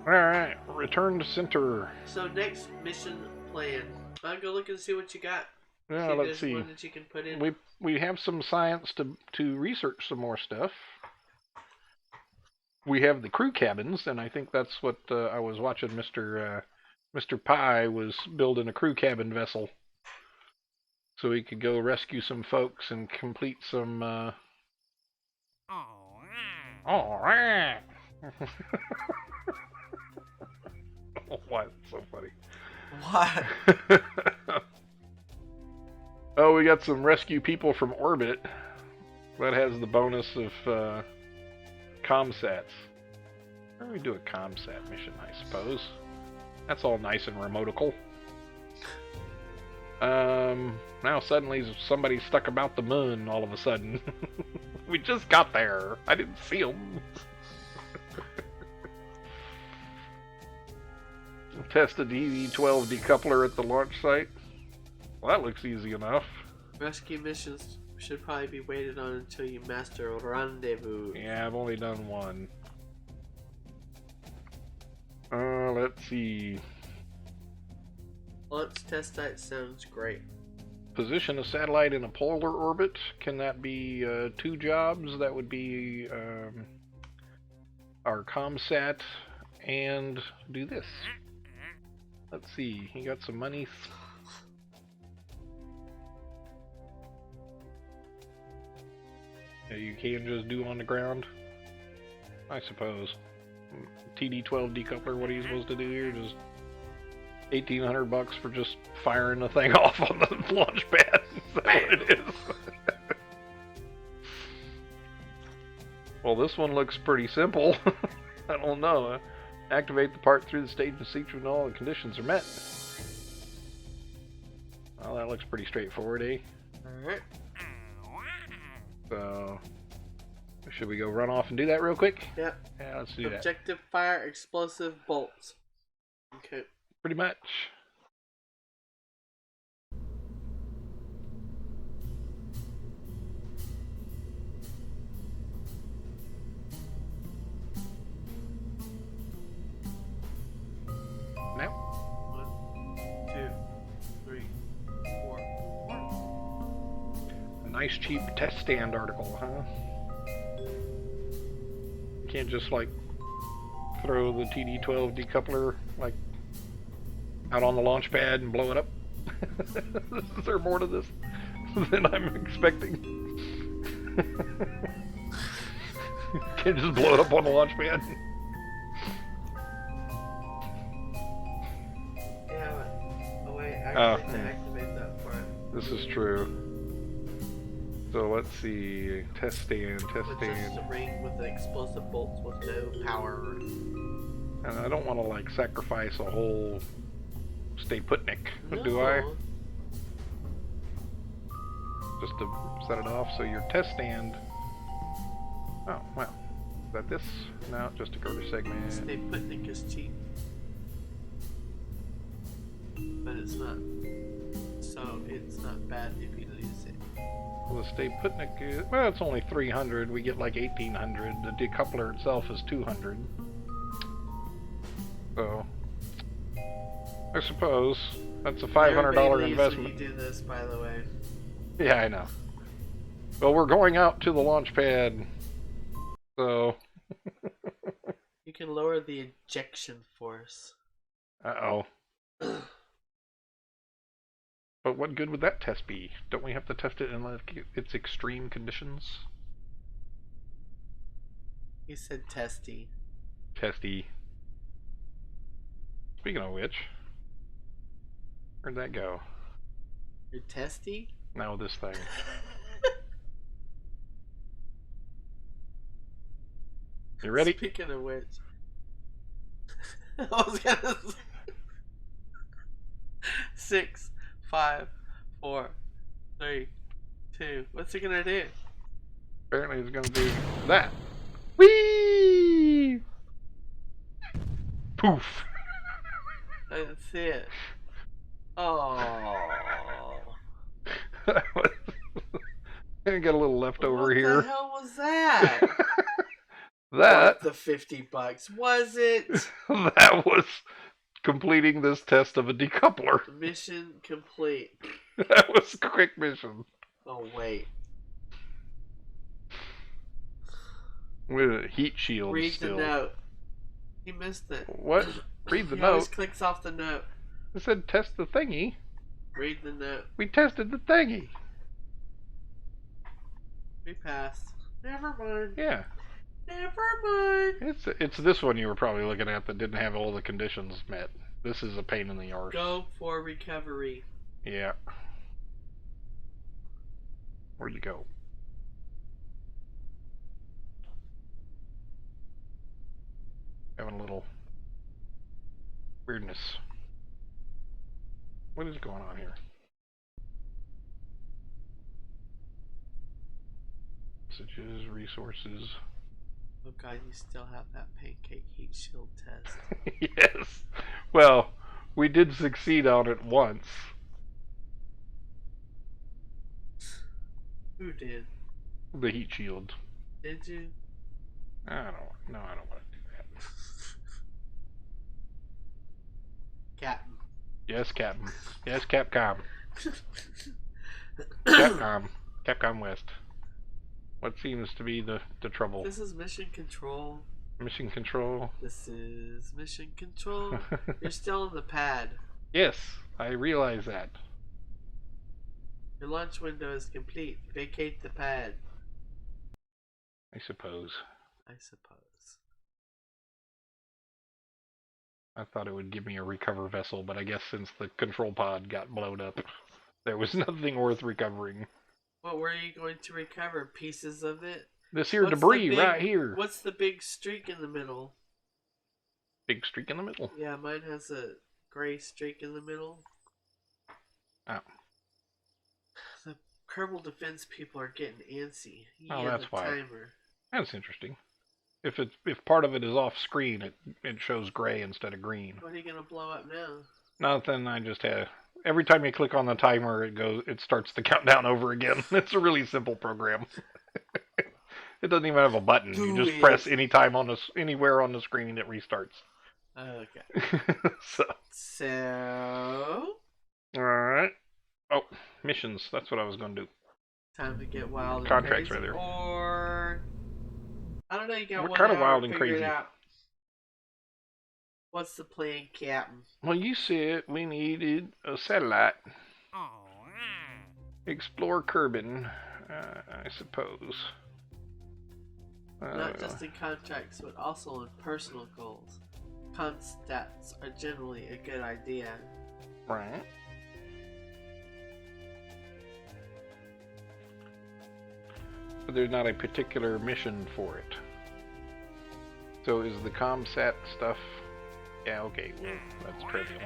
Alright. Return to center. So next mission plan. I'll go look and see what you got. Yeah, See if let's there's see. one that you can put in. We have some science to research some more stuff. We have the crew cabins, and I think that's what I was watching. Mr. Pye was building a crew cabin vessel, so he could go rescue some folks and complete some. All right. Why? It's so funny. What? Oh, we got some rescue people from orbit. That has the bonus of comsats. Why don't we do a comsat mission, I suppose? That's all nice and remotical. Now suddenly somebody's stuck about the moon all of a sudden. We just got there. I didn't see them. Test a DD-12 decoupler at the launch site. Well, that looks easy enough. Rescue missions should probably be waited on until you master rendezvous. Yeah, I've only done one. Let's see. Launch test site sounds great. Position a satellite in a polar orbit. Can that be 2 jobs? That would be our ComSat and do this. Let's see. He got some money. You can just do on the ground, I suppose. TD-12 decoupler, what are you supposed to do here? Just $1,800 for just firing the thing off on the launch pad. Is that what it is? Well, this one looks pretty simple. I don't know. Activate the part through the stage and sequence when all the conditions are met. Well, that looks pretty straightforward, eh? Alright. So, should we go run off and do that real quick? Yep. Yeah, let's do that. Objective fire explosive bolts. Okay. Pretty much. Now, 1, 2, 3, 4. a nice cheap test stand article, huh? You can't just like throw the TD-12 decoupler like out on the launch pad and blow it up. Is there more to this than I'm expecting? Can't just blow it up on the launch pad. Yeah, oh wait, actually to activate that part. This is true. So let's see. Test stand, test Which is stand. a ring with the explosive bolts with no power. And I don't want to like sacrifice a whole stay putnik, No. do I? Just to set it off. So your test stand. Oh, wow. Is that this? No, just a girder segment. Stay Putnik is cheap. But it's not. So it's not bad if you lose it. Well, the stay putnik is, well, it's only 300. We get like 1800. The decoupler itself is 200. So, I suppose that's a Everybody $500 leaves investment. when you do this, by the way. Yeah, I know. Well, we're going out to the launch pad, so... You can lower the ejection force. Uh-oh. But what good would that test be? Don't we have to test it in like its extreme conditions? He said testy. Testy. Speaking of which, where'd that go? Your testy? Now this thing. You ready? Speaking of which, I was gonna say 6, 5, 4, 3, 2. What's it gonna do? Apparently it's gonna do that. Whee! Poof! I didn't see it. Oh. Gonna get a little leftover here. What the hell was that? That Worth the $50, was it? that was completing this test of a decoupler. Mission complete. That was a quick mission. Oh, wait. With a heat shield Read still. the note. He missed it. What? Read the He always note. clicks off the note. It said test the thingy. Read the note. We tested the thingy. We passed. Never mind. Yeah. Never mind. It's this one you were probably looking at that didn't have all the conditions met. This is a pain in the arse. Go for recovery. Yeah. Where'd you go? Having a little weirdness. What is going on here? Messages, resources. Oh god, you still have that pancake heat shield test. Yes. Well, we did succeed on it once. Who did? The heat shield. Did you? I don't want to do that. Captain. Yes, Captain. Yes, Capcom. Capcom. Capcom West. What seems to be the trouble? This is mission control. Mission control. This is mission control. You're still on the pad. Yes, I realize that. Your launch window is complete. Vacate the pad. I suppose. I suppose. I thought it would give me a recover vessel, but I guess since the control pod got blown up, there was nothing worth recovering. What were you going to recover? Pieces of it? This here debris right here. What's the big streak in the middle? Big streak in the middle? Yeah, mine has a gray streak in the middle. Oh. The Kerbal defense people are getting antsy. Oh, that's why. Timer. That's interesting. If part of it is off screen, it shows gray instead of green. What are you gonna blow up now? Nothing. I just had. Every time you click on the timer, it starts the countdown over again. It's a really simple program. It doesn't even have a button. You just press anywhere on the screen, it restarts. Okay. So. All right. Oh, missions. That's what I was going to do. Time to get wild and Contracts, crazy. rather. Or I don't know. You got We're one kind of hour wild to and figure it crazy. out. What's the plan, Captain? Well, you said we needed a satellite. Explore Kerbal, I suppose. Not just in contracts, but also in personal goals. Constats are generally a good idea. Right. But there's not a particular mission for it. So is the ComSat stuff... Yeah, okay, well, that's trivial.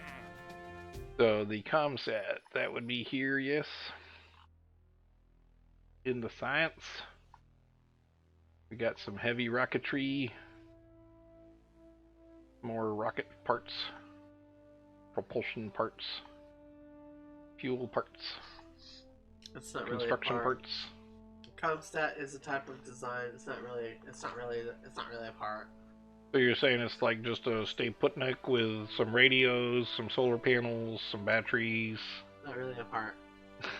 So the ComSat, that would be here, yes. In the science. We got some heavy rocketry. More rocket parts. Propulsion parts. Fuel parts. It's not Construction really a part. parts. ComStat is a type of design. It's not really a part. So you're saying it's like just a stay put neck with some radios, some solar panels, some batteries. Not really a part.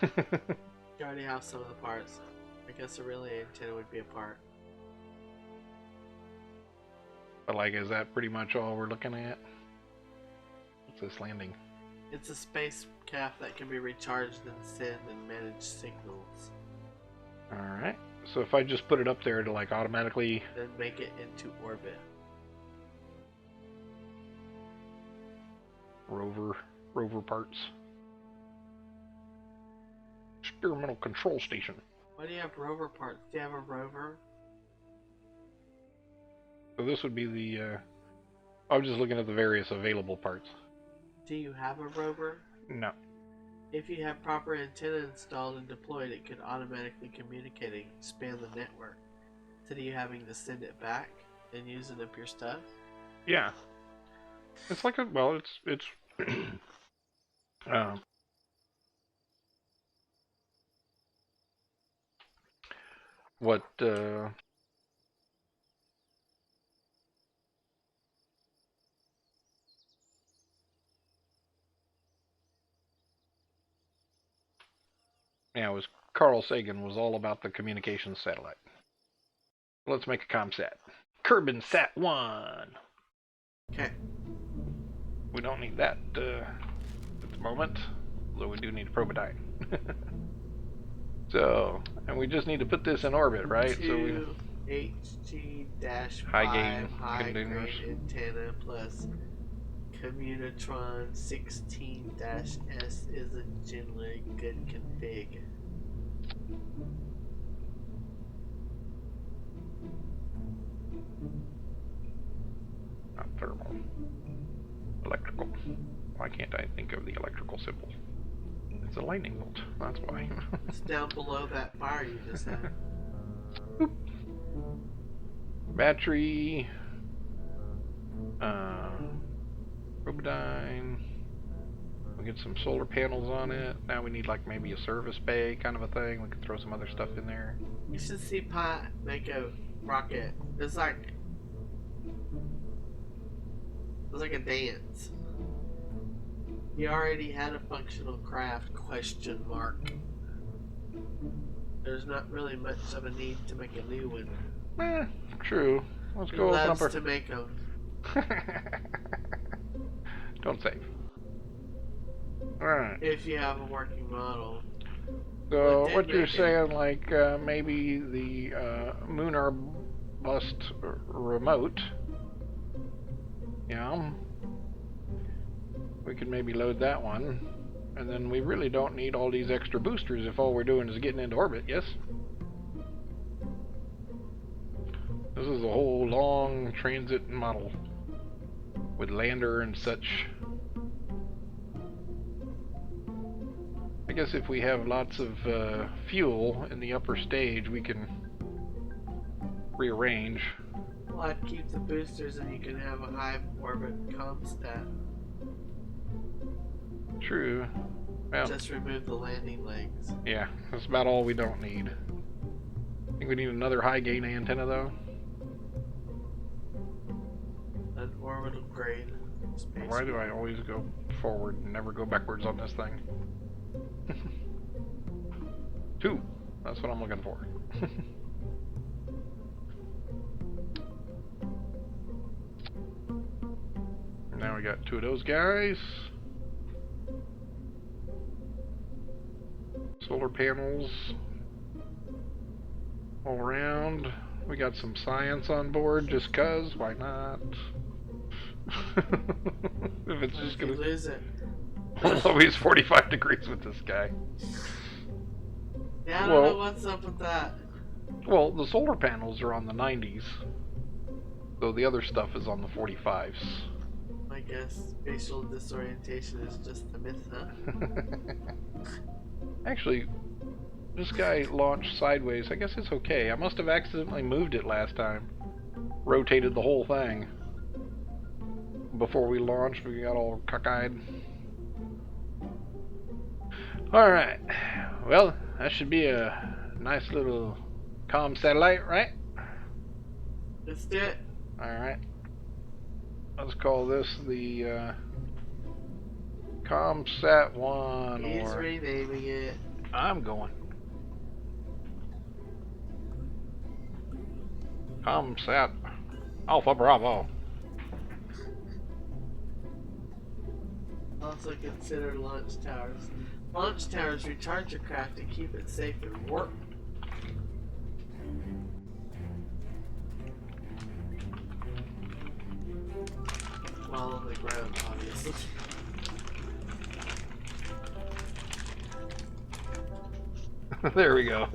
You already have some of the parts. I guess a relay antenna would be a part. But like, is that pretty much all we're looking at? What's this landing? It's a space craft that can be recharged and send and manage signals. Alright. So if I just put it up there to like automatically... Then make it into orbit. Rover parts. Experimental control station. Why do you have rover parts? Do you have a rover? So this would be the... I'm just looking at the various available parts. Do you have a rover? No. If you have proper antenna installed and deployed, it could automatically communicate and expand the network. Instead of you having to send it back and using up your stuff? Yeah. It's like a... Well, it's... what, Yeah, it was Carl Sagan was all about the communications satellite. Let's make a ComSat. Kerbal Sat 1. Okay. We don't need that at the moment, although we do need a prototype. So, and we just need to put this in orbit, right? So we HG-5 high gain high containers. grade antenna plus Communitron 16-S is a generally good config. Not thermal. Electrical. Why can't I think of the electrical symbol? It's a lightning bolt. That's why. It's down below that fire you just had. Boop. Battery. Robodyne. We get some solar panels on it. Now we need like maybe a service bay kind of a thing. We can throw some other stuff in there. You should see Pat make a rocket. It's like a dance. He already had a functional craft, question mark. There's not really much of a need to make a new one. True. Let's He go open loves up to make them. Don't save. Alright. If you have a working model. So what you're saying, like maybe the Lunar Bust remote. Yeah. We could maybe load that one. And then we really don't need all these extra boosters if all we're doing is getting into orbit, yes? This is a whole long transit model with lander and such. I guess if we have lots of fuel in the upper stage, we can rearrange. Well, I'd keep the boosters and you can have a high orbit ComSat. True. Well, just remove the landing legs. Yeah, that's about all we don't need. I think we need another high gain antenna though. An orbital grade space. Why do I always go forward and never go backwards on this thing? 2. That's what I'm looking for. Now we got 2 of those guys. Solar panels all around. We got some science on board just cuz, why not? If it's just gonna lose it. always 45 degrees with this guy. Yeah, I don't know what's up with that. Well, the solar panels are on the 90s, though the other stuff is on the 45s. I guess spatial disorientation is just a myth, huh? Actually, this guy launched sideways. I guess it's okay. I must have accidentally moved it last time. Rotated the whole thing. Before we launched, we got all cockeyed. Alright. Well, that should be a nice little comm satellite, right? Let's do it. Alright. let's call this the ComSat 1 He's or... renaming it. I'm going. ComSat Alpha Bravo. Also consider launch towers. Launch towers recharge your craft to keep it safe and warp. While on the ground, obviously. There we go.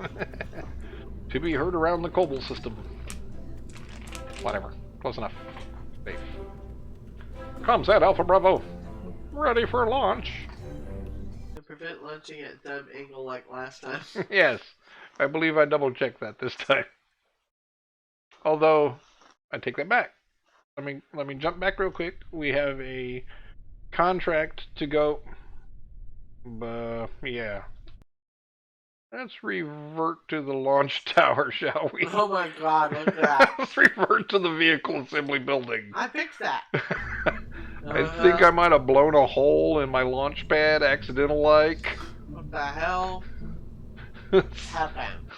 To be heard around the Kebal system. Whatever. Close enough. Safe. ComSat Alpha Bravo. Ready for launch. To prevent launching at a dumb angle like last time. Yes. I believe I double checked that this time. Although, I take that back. Let me jump back real quick. We have a contract to go. Yeah. Let's revert to the launch tower, shall we? Oh my god, look at that. Let's revert to the vehicle assembly building. I fixed that. I think I might have blown a hole in my launch pad, accidental like. What the hell happened?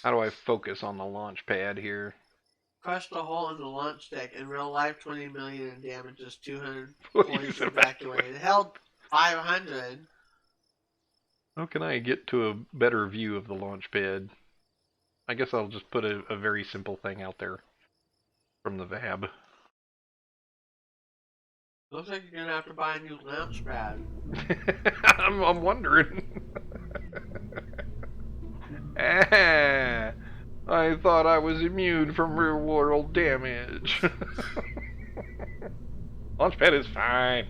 How do I focus on the launch pad here? Crushed a hole in the launch deck. In real life, 20 million in damages, 200 Please points evacuate. evacuated. Held 500. How can I get to a better view of the launch pad? I guess I'll just put a very simple thing out there from the VAB. Looks like you're gonna have to buy a new launch pad. I'm wondering. Ah, I thought I was immune from real world damage. Launchpad is fine.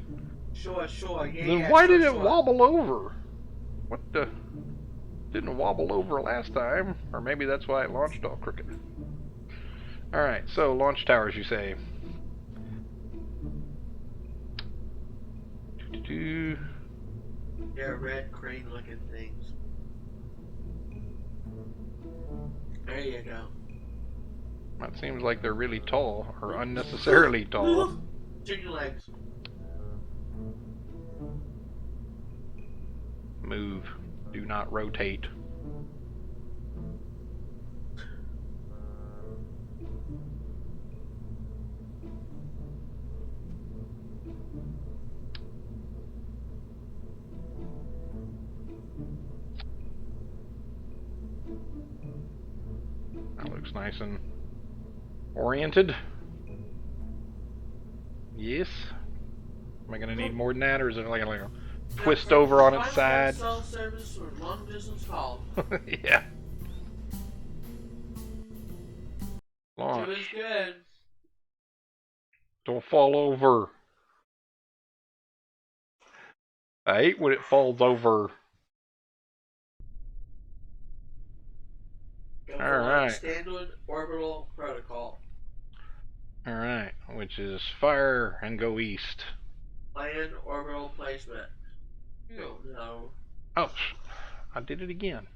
Sure, yeah. Then yeah, why sure, did it sure. wobble over? What the? Didn't wobble over last time, or maybe that's why it launched all crooked. All right, so launch towers, you say? They're red crane-looking things. There you go. That seems like they're really tall, or unnecessarily tall. Chicken legs. Move. Do not rotate. That looks nice and oriented. Yes. Am I gonna need more than that, or is it like a twist over on its side? Cell service or long distance calls. Yeah. It Launch. was good. Don't fall over. I hate when it falls over. Alright. Standard orbital protocol. Alright, which is fire and go east. Planned orbital placement. No. Oh, I did it again.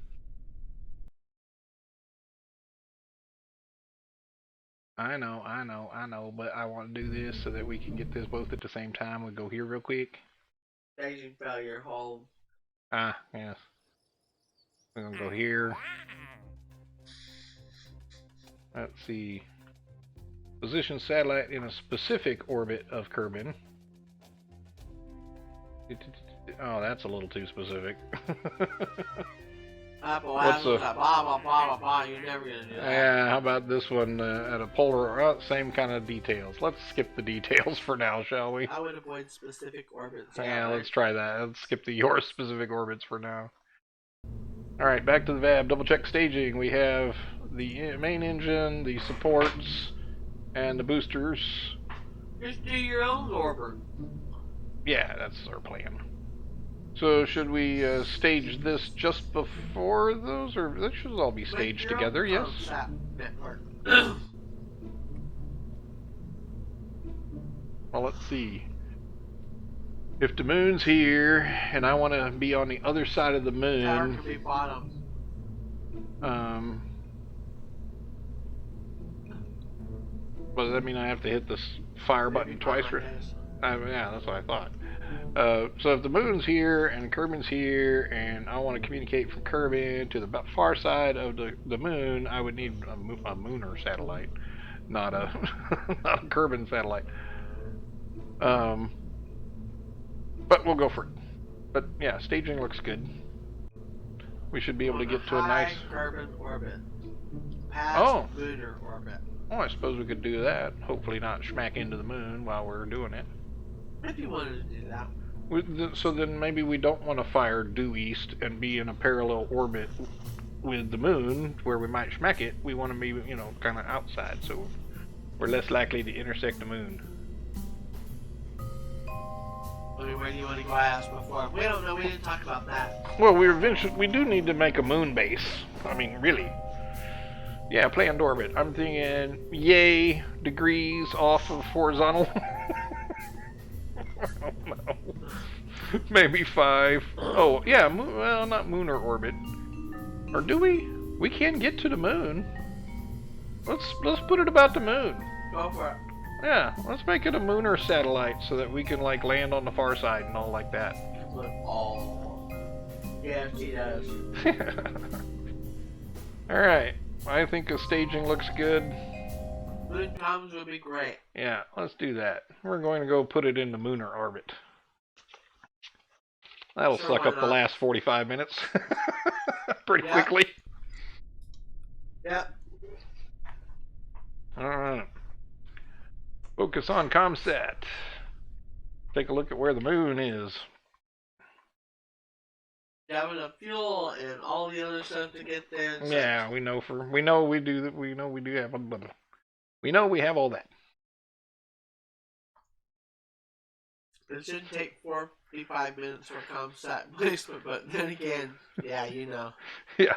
I know, but I want to do this so that we can get this both at the same time. We'll go here real quick. Staging failure, hold. Ah, yes. We're gonna go here. Let's see. Position satellite in a specific orbit of Kerbin. Oh, that's a little too specific. What's blah, blah, blah, blah. You're never gonna do that. Yeah, how about this one at a polar, same kind of details. Let's skip the details for now, shall we? I would avoid specific orbits. Yeah, let's try that. Let's skip your specific orbits for now. Alright, back to the VAB. Double check staging. We have the main engine, the supports, and the boosters. Just do your own orbit. Yeah, that's our plan. So should we stage this just before those, or that should all be staged together? Yes. Network. Well, let's see. If the moon's here, and I want to be on the other side of the Tower moon, can be bottom. well, does that mean I have to hit this fire Maybe button twice? bottom, I guess. Yeah, that's what I thought. So if the moon's here and Kerbin's here, and I want to communicate from Kerbin to the far side of the moon, I would need a Mooner satellite, not a not a Kerbin satellite. But we'll go for it. But yeah, staging looks good. We should be able to get to a nice Kerbin orbit. Past Oh. lunar orbit. Oh, I suppose we could do that. Hopefully not smack into the moon while we're doing it. If you wanted to do that. So then maybe we don't want to fire due east and be in a parallel orbit with the moon where we might smack it. We want to be, you know, kind of outside, so we're less likely to intersect the moon. I mean, where do you want to go? I asked before. We don't know. We didn't talk about that. Well, we do need to make a moon base. I mean, really. Yeah, planned orbit. I'm thinking, yay, degrees off of horizontal. I don't know. Maybe 5. Oh, yeah, well, not lunar orbit. Or do we? We can get to the moon. Let's put it about the moon. Go for it. Yeah, let's make it a lunar satellite so that we can like land on the far side and all like that. Look, all. Yeah, she does. Alright, I think the staging looks good. Moon comms would be great. Yeah, let's do that. We're going to go put it in the lunar orbit. That'll Sure, suck why up the not? last 45 minutes pretty Yeah. quickly. Yep. Alright. Focus on ComSat. Take a look at where the moon is. Having the fuel and all the other stuff to get there. And Yeah, we know we know we do that. We know we do have we know we have all that. It shouldn't take 45 minutes for ComSat placement, but then again, yeah, you know. Yeah.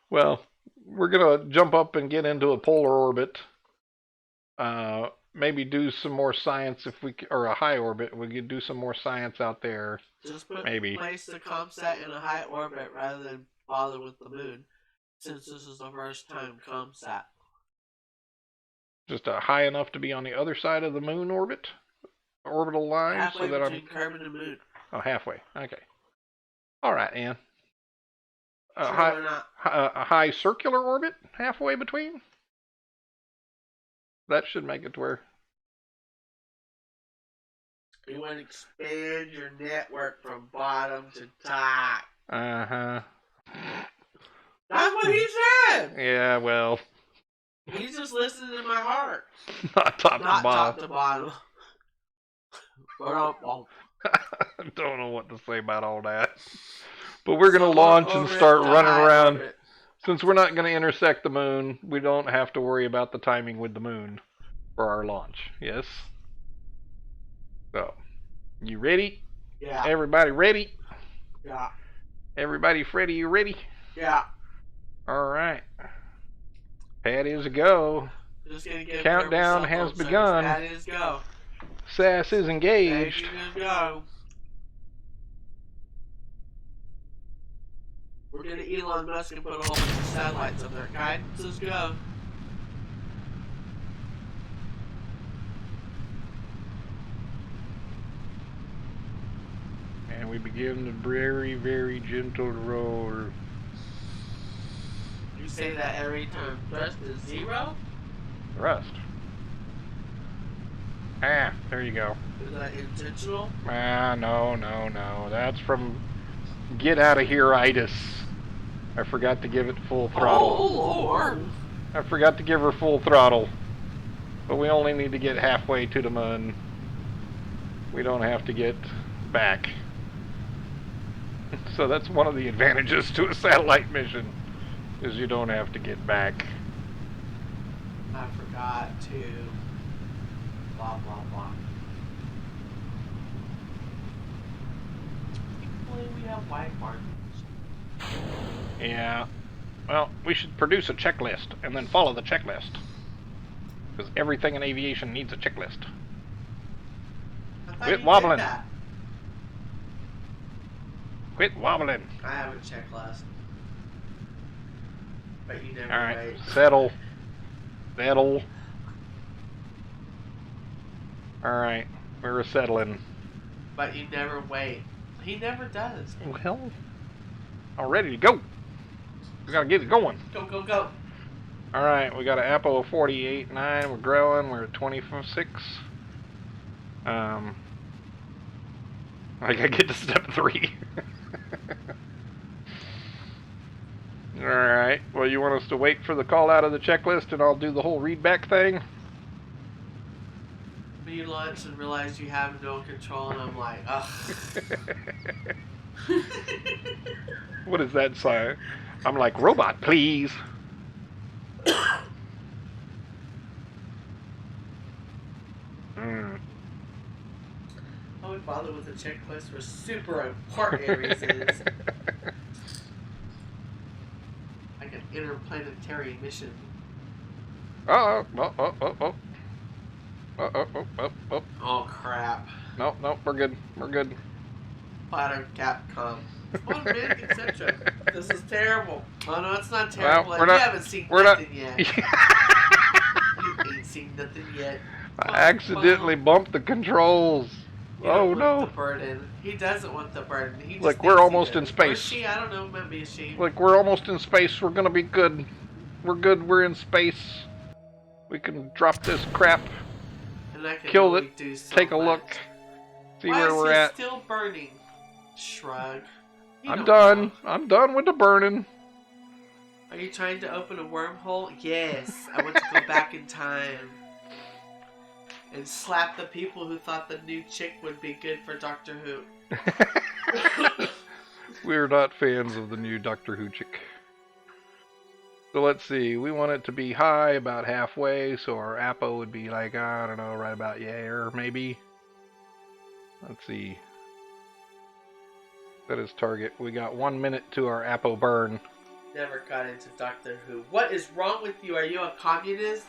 Well, we're gonna jump up and get into a polar orbit. Maybe do some more science if we or a high orbit. We could do some more science out there. Just Maybe. place the ComSat in a high orbit rather than bother with the moon, since this is the first time ComSat. Just high enough to be on the other side of the moon orbital line, Halfway so that between Kerbin and moon. halfway. Okay. All right, Ann. Sure, why not? A high circular orbit halfway between. That should make it to where. You want to expand your network from bottom to top. Uh-huh. That's what he said! Yeah, well, He's just listening to my heart. not top Not to bottom. top to bottom. I don't know what to say about all that. But we're going to Somewhere launch and over start the running high around. orbit. Since we're not going to intersect the moon, we don't have to worry about the timing with the moon for our launch. Yes? So, you ready? Yeah. Everybody ready? Yeah. Everybody, Freddy, you ready? Yeah. All right. Pad is a go. Just gonna give Countdown Kerbal has cell phone begun. service. That is go. SAS is engaged. That is go. We're gonna Elon Musk and put a whole bunch of satellites up there. Guidance is go. And we begin the very, very gentle roll. You say that every time thrust is 0? Thrust. Ah, there you go. Is that intentional? Ah, no. That's from Get Out of Here-itis. I forgot to give it full throttle. Oh, Lord. I forgot to give her full throttle. But we only need to get halfway to the moon. We don't have to get back. So that's one of the advantages to a satellite mission, is you don't have to get back. I forgot to blah blah blah. Hopefully we have white markers. Yeah. Well, we should produce a checklist and then follow the checklist. Because everything in aviation needs a checklist. Quit you wobbling. did that. Quit wobbling. I have a checklist. But you never Alright, wait. settle. Settle. Alright, we're settling. But you never wait. He never does. Well, I'm ready to go. We gotta get it going. Go, go, go. Alright, we got an Apple of 48.9. We're growing. We're at 26. I gotta get to step 3. Alright, well, you want us to wait for the call out of the checklist and I'll do the whole read back thing? You lunch and realize you have no control, and I'm like, ugh. What is that sign? I'm like, robot, please. I would bother with a checklist for super important areas. Like an interplanetary mission. Oh. Oh crap. No, we're good. We're good. Platter Capcom. Oh man, etc. This is terrible. Oh no, it's not terrible. You haven't seen nothing yet. You ain't seen nothing yet. I accidentally bumped the controls. Oh no. The burden. He doesn't want the burden. He just Look, we're almost in space. Or she, I don't know, maybe she. Look, we're almost in space. We're gonna be good. We're good. We're in space. We can drop this crap. And I can Kill it. Do so take a much. look. See Why where we're at. Still burning. Shrug. I'm done. Know. I'm done with the burning. Are you trying to open a wormhole? Yes. I want to go back in time. And slap the people who thought the new chick would be good for Doctor Who. We're not fans of the new Doctor Who chick. So let's see. We want it to be high about halfway, so our Apo would be like, I don't know, right about there, maybe. Let's see. That is target. We got 1 minute to our Apo burn. Never got into Doctor Who. What is wrong with you? Are you a communist?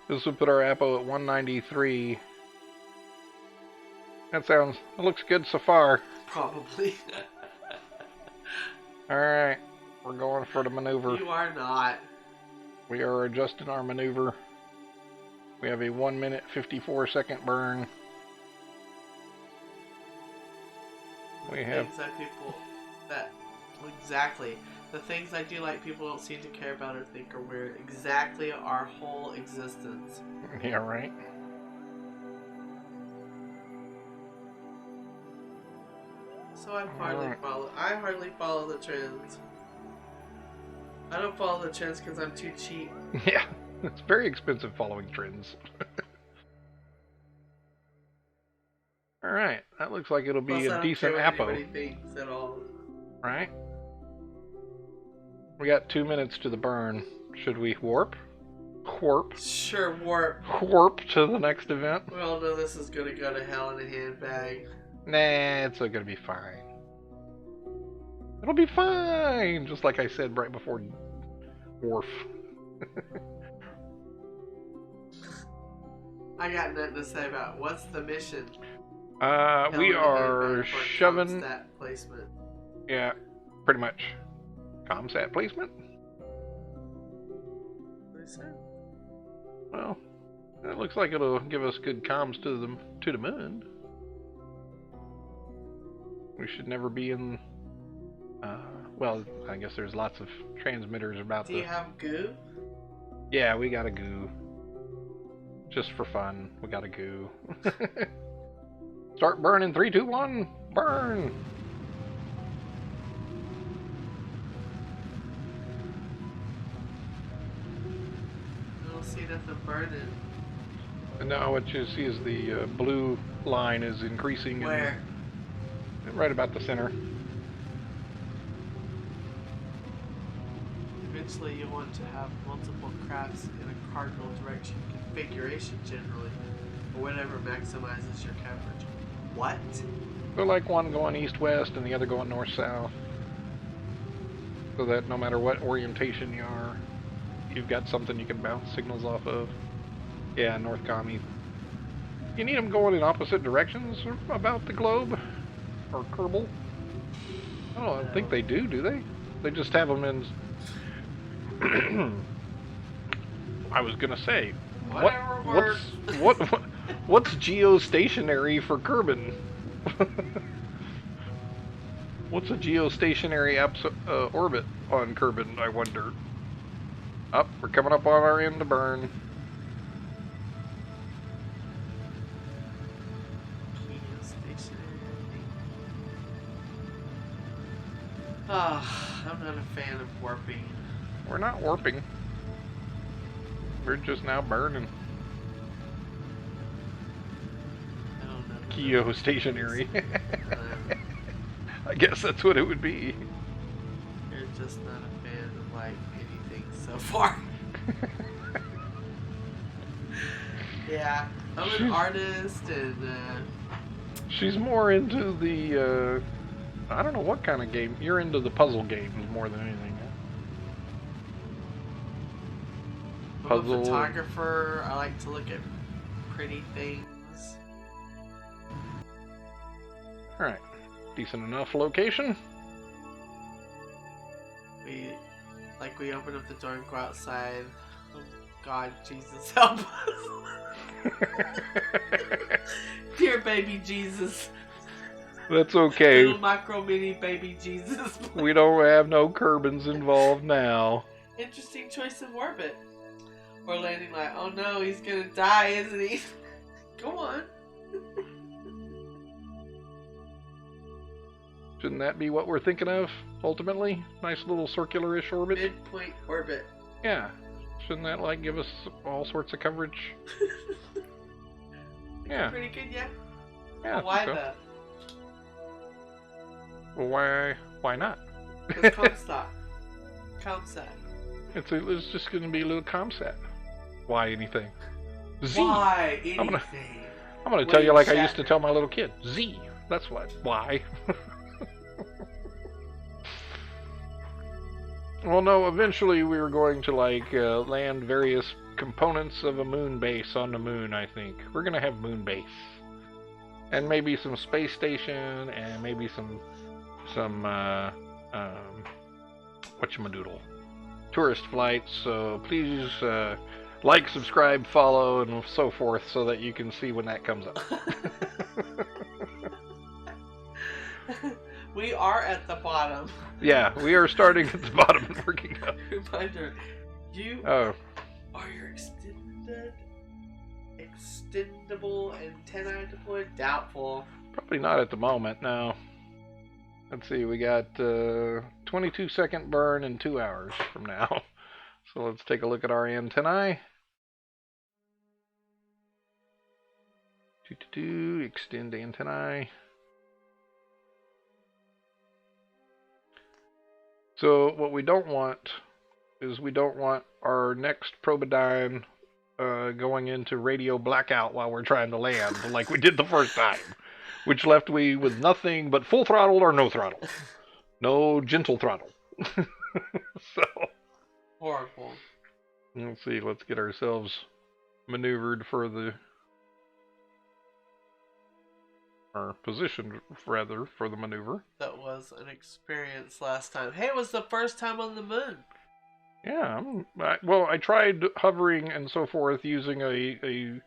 This would put our Apo at 193. That looks good so far. Probably. Alright, we're going for the maneuver. You are not. We are adjusting our maneuver. We have a 1 minute 54 second burn. We have exactly. The things I do like people don't seem to care about or think are weird. Exactly our whole existence. Yeah, right. So I hardly follow the trends. I don't follow the trends because I'm too cheap. Yeah, it's very expensive following trends. Alright, that looks like it'll be a decent Apo. Thinks at all. Right? We got 2 minutes to the burn. Should we warp? Warp. Sure, warp. Warp to the next event. We all know this is gonna go to hell in a handbag. Nah, it's gonna be fine. It'll be fine! Just like I said right before Wharf. I got nothing to say about what's the mission. We are shoving. Comsat placement. Yeah, pretty much. Comsat placement? What is that? Well, it looks like it'll give us good comms to the moon. We should never be in. Well, I guess there's lots of transmitters about. Do you have goo? Yeah, we got a goo. Just for fun, we got a goo. Start burning. 3, 2, 1, burn. I don't see nothing burning. And now what you see is the blue line is increasing. Where? Right about the center. Eventually you want to have multiple crafts in a cardinal direction configuration generally, or whatever maximizes your coverage. What? So like one going east-west and the other going north-south. So that no matter what orientation you are, you've got something you can bounce signals off of. Yeah, north commie. You need them going in opposite directions about the globe? Or Kerbal? I don't think they do they? They just have them in... I was gonna say, Whatever works. what's geostationary for Kerbin? What's a geostationary orbit on Kerbin, I wonder? Up, we're coming up on our end to burn. Oh, I'm not a fan of warping. We're not warping. We're just now burning. I don't know. Geostationary. I guess that's what it would be. You're just not a fan of like anything so far. Yeah, I'm an artist, and she's more into the I don't know what kind of game. You're into the puzzle games more than anything. I'm a photographer. I like to look at pretty things. Alright. Decent enough location. We open up the door and go outside. Oh God, Jesus, help us. Dear baby Jesus. That's okay. Little micro mini baby Jesus. We don't have no Kerbins involved now. Interesting choice of orbit. Or landing like, oh no, he's gonna die, isn't he? Go on. Shouldn't that be what we're thinking of, ultimately? Nice little circular-ish orbit? Midpoint orbit. Yeah. Shouldn't that, like, give us all sorts of coverage? Yeah. Pretty good, yeah? Yeah. Why though? Well, why not? Because Comstock. Comsat. It's just going to be a little Comsat. Why anything? Z. Why anything? I'm gonna tell you like I used to tell my little kid. Z. That's what. Why? Well, no. Eventually, we were going to like land various components of a moon base on the moon. I think we're gonna have moon base, and maybe some space station, and maybe some whatchamadoodle tourist flights. So please like, subscribe, follow, and so forth, so that you can see when that comes up. We are at the bottom. Yeah, we are starting at the bottom and working up. Reminder, you are your extendable antennae deployed? Doubtful. Probably not at the moment, no. Let's see, we got 22-second burn in 2 hours from now. So let's take a look at our antennae. Extend antennae. So what we don't want is we don't want our next Probodyne going into radio blackout while we're trying to land, like we did the first time, which left we with nothing but full throttle or no throttle. No gentle throttle. So horrible. Let's see, let's get ourselves maneuvered for or positioned rather for the maneuver. That was an experience last time. Hey, it was the first time on the moon. Yeah, well, I tried hovering and so forth using a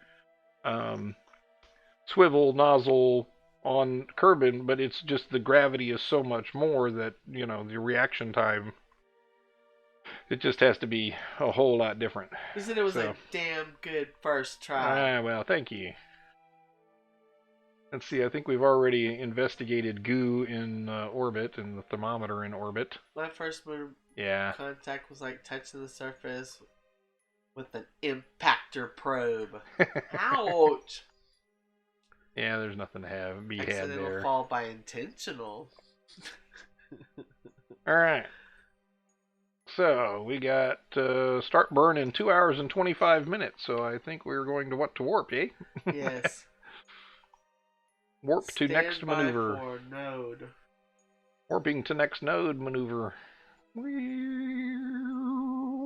swivel nozzle on Kerbin, but it's just the gravity is so much more that, you know, the reaction time, it just has to be a whole lot different. You said it was a damn good first try. Well, thank you. Let's see, I think we've already investigated goo in orbit and the thermometer in orbit. My first moon contact was like touching the surface with an impactor probe. Ouch! Yeah, there's nothing to be had there. Accidental fall by intentional. Alright. So, we got start burn in 2 hours and 25 minutes, so I think we're going to warp, eh? Yes. Warp to next maneuver. For node. Warping to next node maneuver. I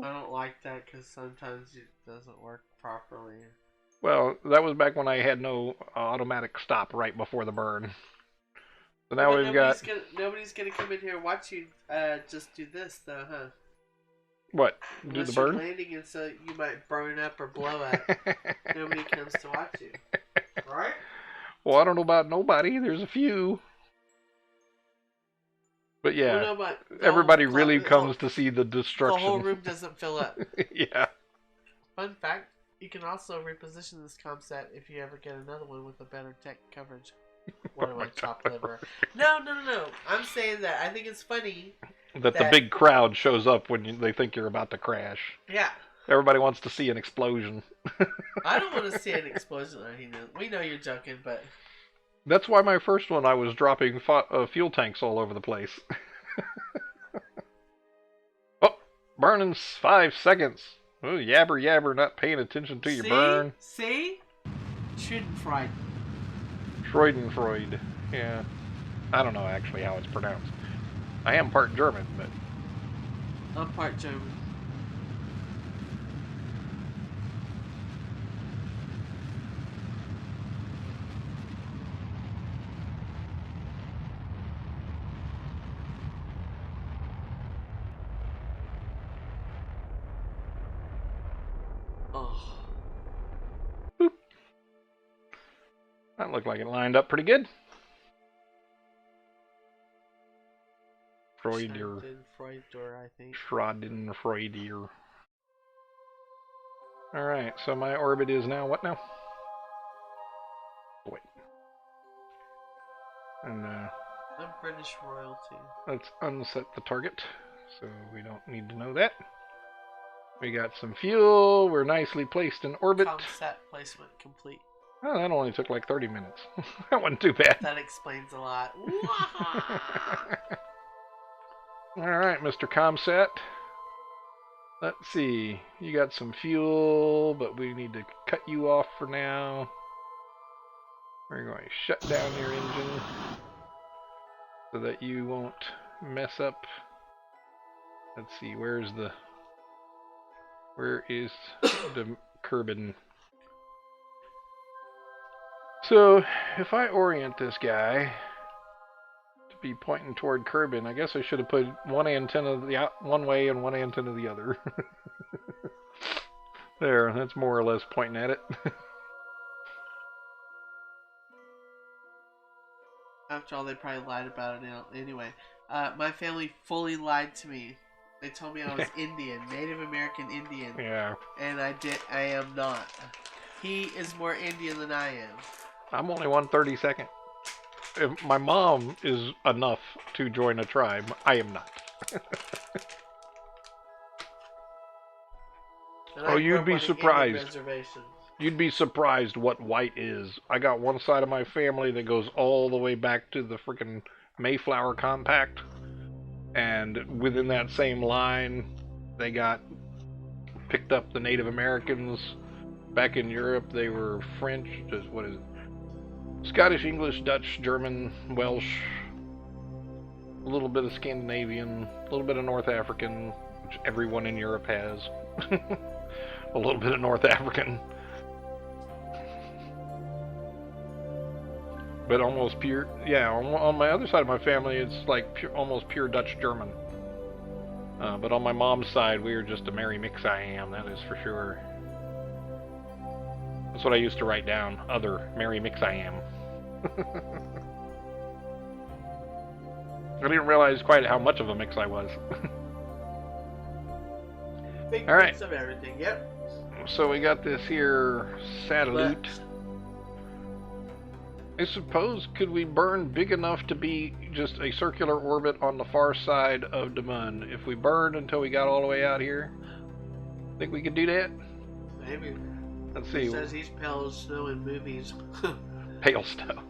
don't like that because sometimes it doesn't work properly. Well, that was back when I had no automatic stop right before the burn. So now we've got... Nobody's gonna come in here and watch you just do this, though, huh? What? Do Unless the you're burn? landing and so you might burn up or blow up. Nobody comes to watch you. Right? Well, I don't know about nobody. There's a few. But yeah, Well, no, but everybody really comes to see the destruction. The whole room doesn't fill up. Yeah. Fun fact, you can also reposition this comp set if you ever get another one with a better tech coverage. What am I, chopped liver? No. I'm saying that I think it's funny that the big crowd shows up when they think you're about to crash. Yeah. Everybody wants to see an explosion. I don't want to see an explosion. We know you're joking, but... That's why my first one I was dropping fuel tanks all over the place. Oh, burning 5 seconds. Oh, yabber, not paying attention to your burn. See? Schadenfreude. Freudenfreud. Yeah. I don't know actually how it's pronounced. I am part German, but... I'm part German. Oh. Boop. That looked like it lined up pretty good. Schadenfreude, I think. Schadenfreude. Alright, so my orbit is now what now? Wait. And I'm British royalty. Let's unset the target, so we don't need to know that. We got some fuel, we're nicely placed in orbit. Set placement complete. Oh, that only took like 30 minutes. That wasn't too bad. That explains a lot. Alright, Mr. Comsat. Let's see. You got some fuel, but we need to cut you off for now. We're going to shut down your engine so that you won't mess up. Let's see, where is the Kerbal? So, if I orient this guy to be pointing toward Kerbal, I guess I should have put one antenna one way and one antenna the other. There, that's more or less pointing at it. After all, they probably lied about it anyway. My family fully lied to me. They told me I was Indian, Native American Indian. Yeah. And I am not. He is more Indian than I am. I'm only 1/32. If my mom is enough to join a tribe, I am not. Oh, you'd be surprised. You'd be surprised what white is. I got one side of my family that goes all the way back to the freaking Mayflower Compact. And within that same line, they got picked up the Native Americans. Back in Europe, they were French, what is it? Scottish, English, Dutch, German, Welsh, a little bit of Scandinavian, a little bit of North African, which everyone in Europe has. A little bit of North African. But almost pure, yeah, on my other side of my family, it's like almost pure Dutch German. But on my mom's side, we were just a merry mix I am, that is for sure. That's what I used to write down, other merry mix I am. I didn't realize quite how much of a mix I was. Big All right. mix of everything, yep. So we got this here satellite. I suppose, could we burn big enough to be just a circular orbit on the far side of the moon? If we burned until we got all the way out here, think we could do that? Maybe. Let's see. He says he's pale as snow in movies. Pale snow.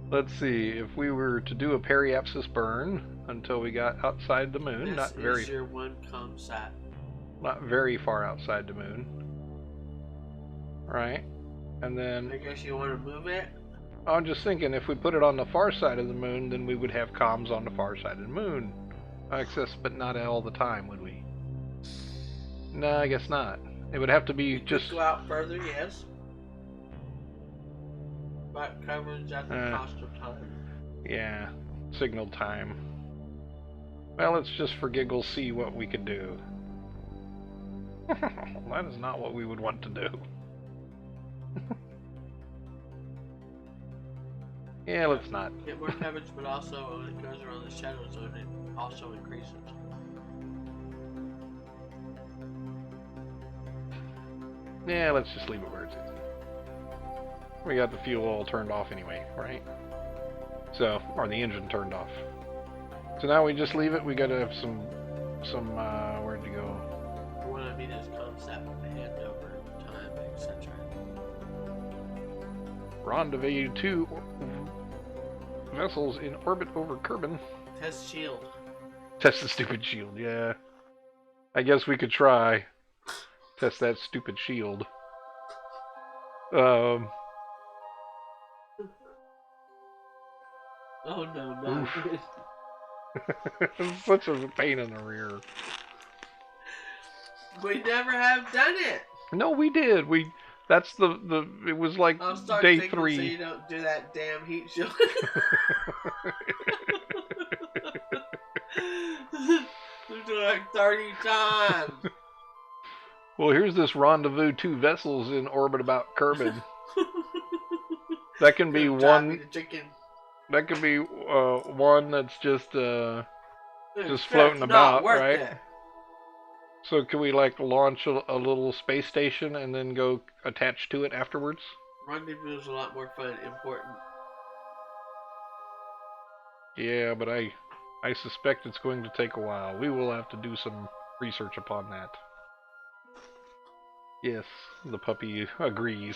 Let's see, if we were to do a periapsis burn until we got outside the moon, This is your one comsat. Not very far outside the moon. Right? And then I guess you want to move it? I'm just thinking, if we put it on the far side of the moon, then we would have comms on the far side of the moon. Access, but not all the time, would we? No, I guess not. It would have to be Could just... go out further, yes. But coverage at the cost of time. Yeah, signal time. Well, let's just for giggles see what we could do. That is not what we would want to do. Yeah, let's not. Get more coverage, but also when it goes around the shadow zone, it also increases. Yeah, let's just leave it where it's is. We got the fuel all turned off anyway, right? So, or the engine turned off. So now we just leave it. We gotta have some where'd you go? What I mean is concept, handover, time, etc. Rendezvous 2 vessels in orbit over Kerbal. Test shield. Test the stupid shield, yeah. I guess we could try. Test that stupid shield. Oh no, not good. It's such a pain in the rear. We never have done it. No, we did. That's it was like I'll start day thinking 3. so you don't do that damn heat shield. We've done it like 30 times. Well, here's this Rendezvous 2 vessels in orbit about Kerbal. That can be one. That could be one that's just floating about, right? It. So can we like launch a little space station and then go attach to it afterwards? Rendezvous is a lot more fun and important. Yeah, but I suspect it's going to take a while. We will have to do some research upon that. Yes, the puppy agrees.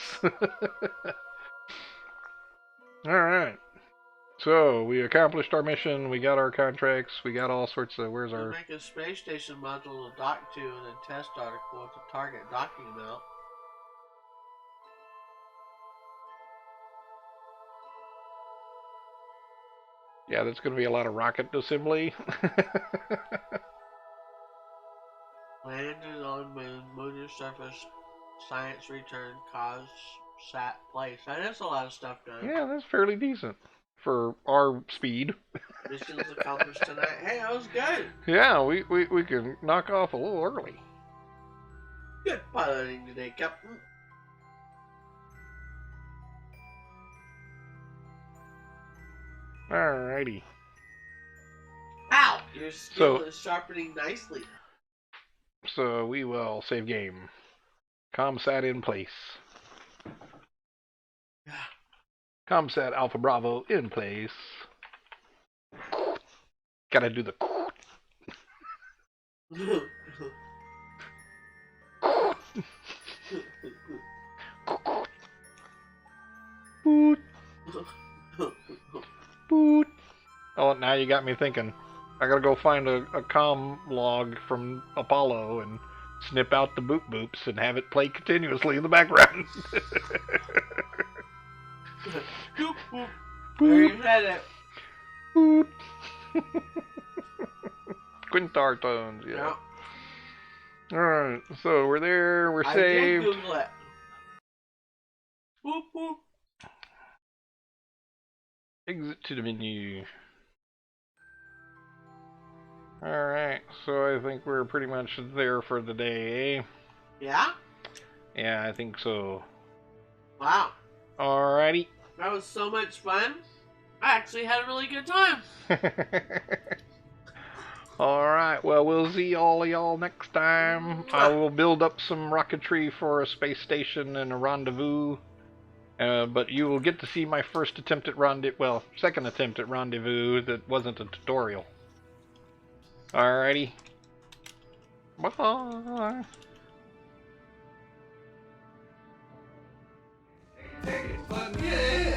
Alright. So, we accomplished our mission, we got our contracts, we got all sorts of... Where's our... Make a space station module to dock to and a test article to target docking amount. Yeah, that's going to be a lot of rocket assembly. Landed on moon, lunar surface, science return, cause, sat, place. That is a lot of stuff done. Yeah, that's fairly decent for our speed. Missions accomplished tonight. Hey, that was good. Yeah, we can knock off a little early. Good piloting today, Captain. Alrighty. Ow! Your skill is sharpening nicely. So we will save game. ComSat in place. ComSat Alpha Bravo in place. Gotta do the... Boot. Boot. Oh, now you got me thinking. I gotta go find a comm log from Apollo and snip out the boop boops and have it play continuously in the background. Boop, boop. There you had it. Boop. Quintar tones, yeah. Alright, so we're there, we're saved. I did Google it. Boop, boop. Exit to the menu. Alright, so I think we're pretty much there for the day, eh? Yeah? Yeah, I think so. Wow. Alrighty. That was so much fun. I actually had a really good time. Alright, well, we'll see all of y'all next time. I will build up some rocketry for a space station and a rendezvous. But you will get to see my first attempt at second attempt at rendezvous that wasn't a tutorial. Alrighty. Bye. Fun, yeah!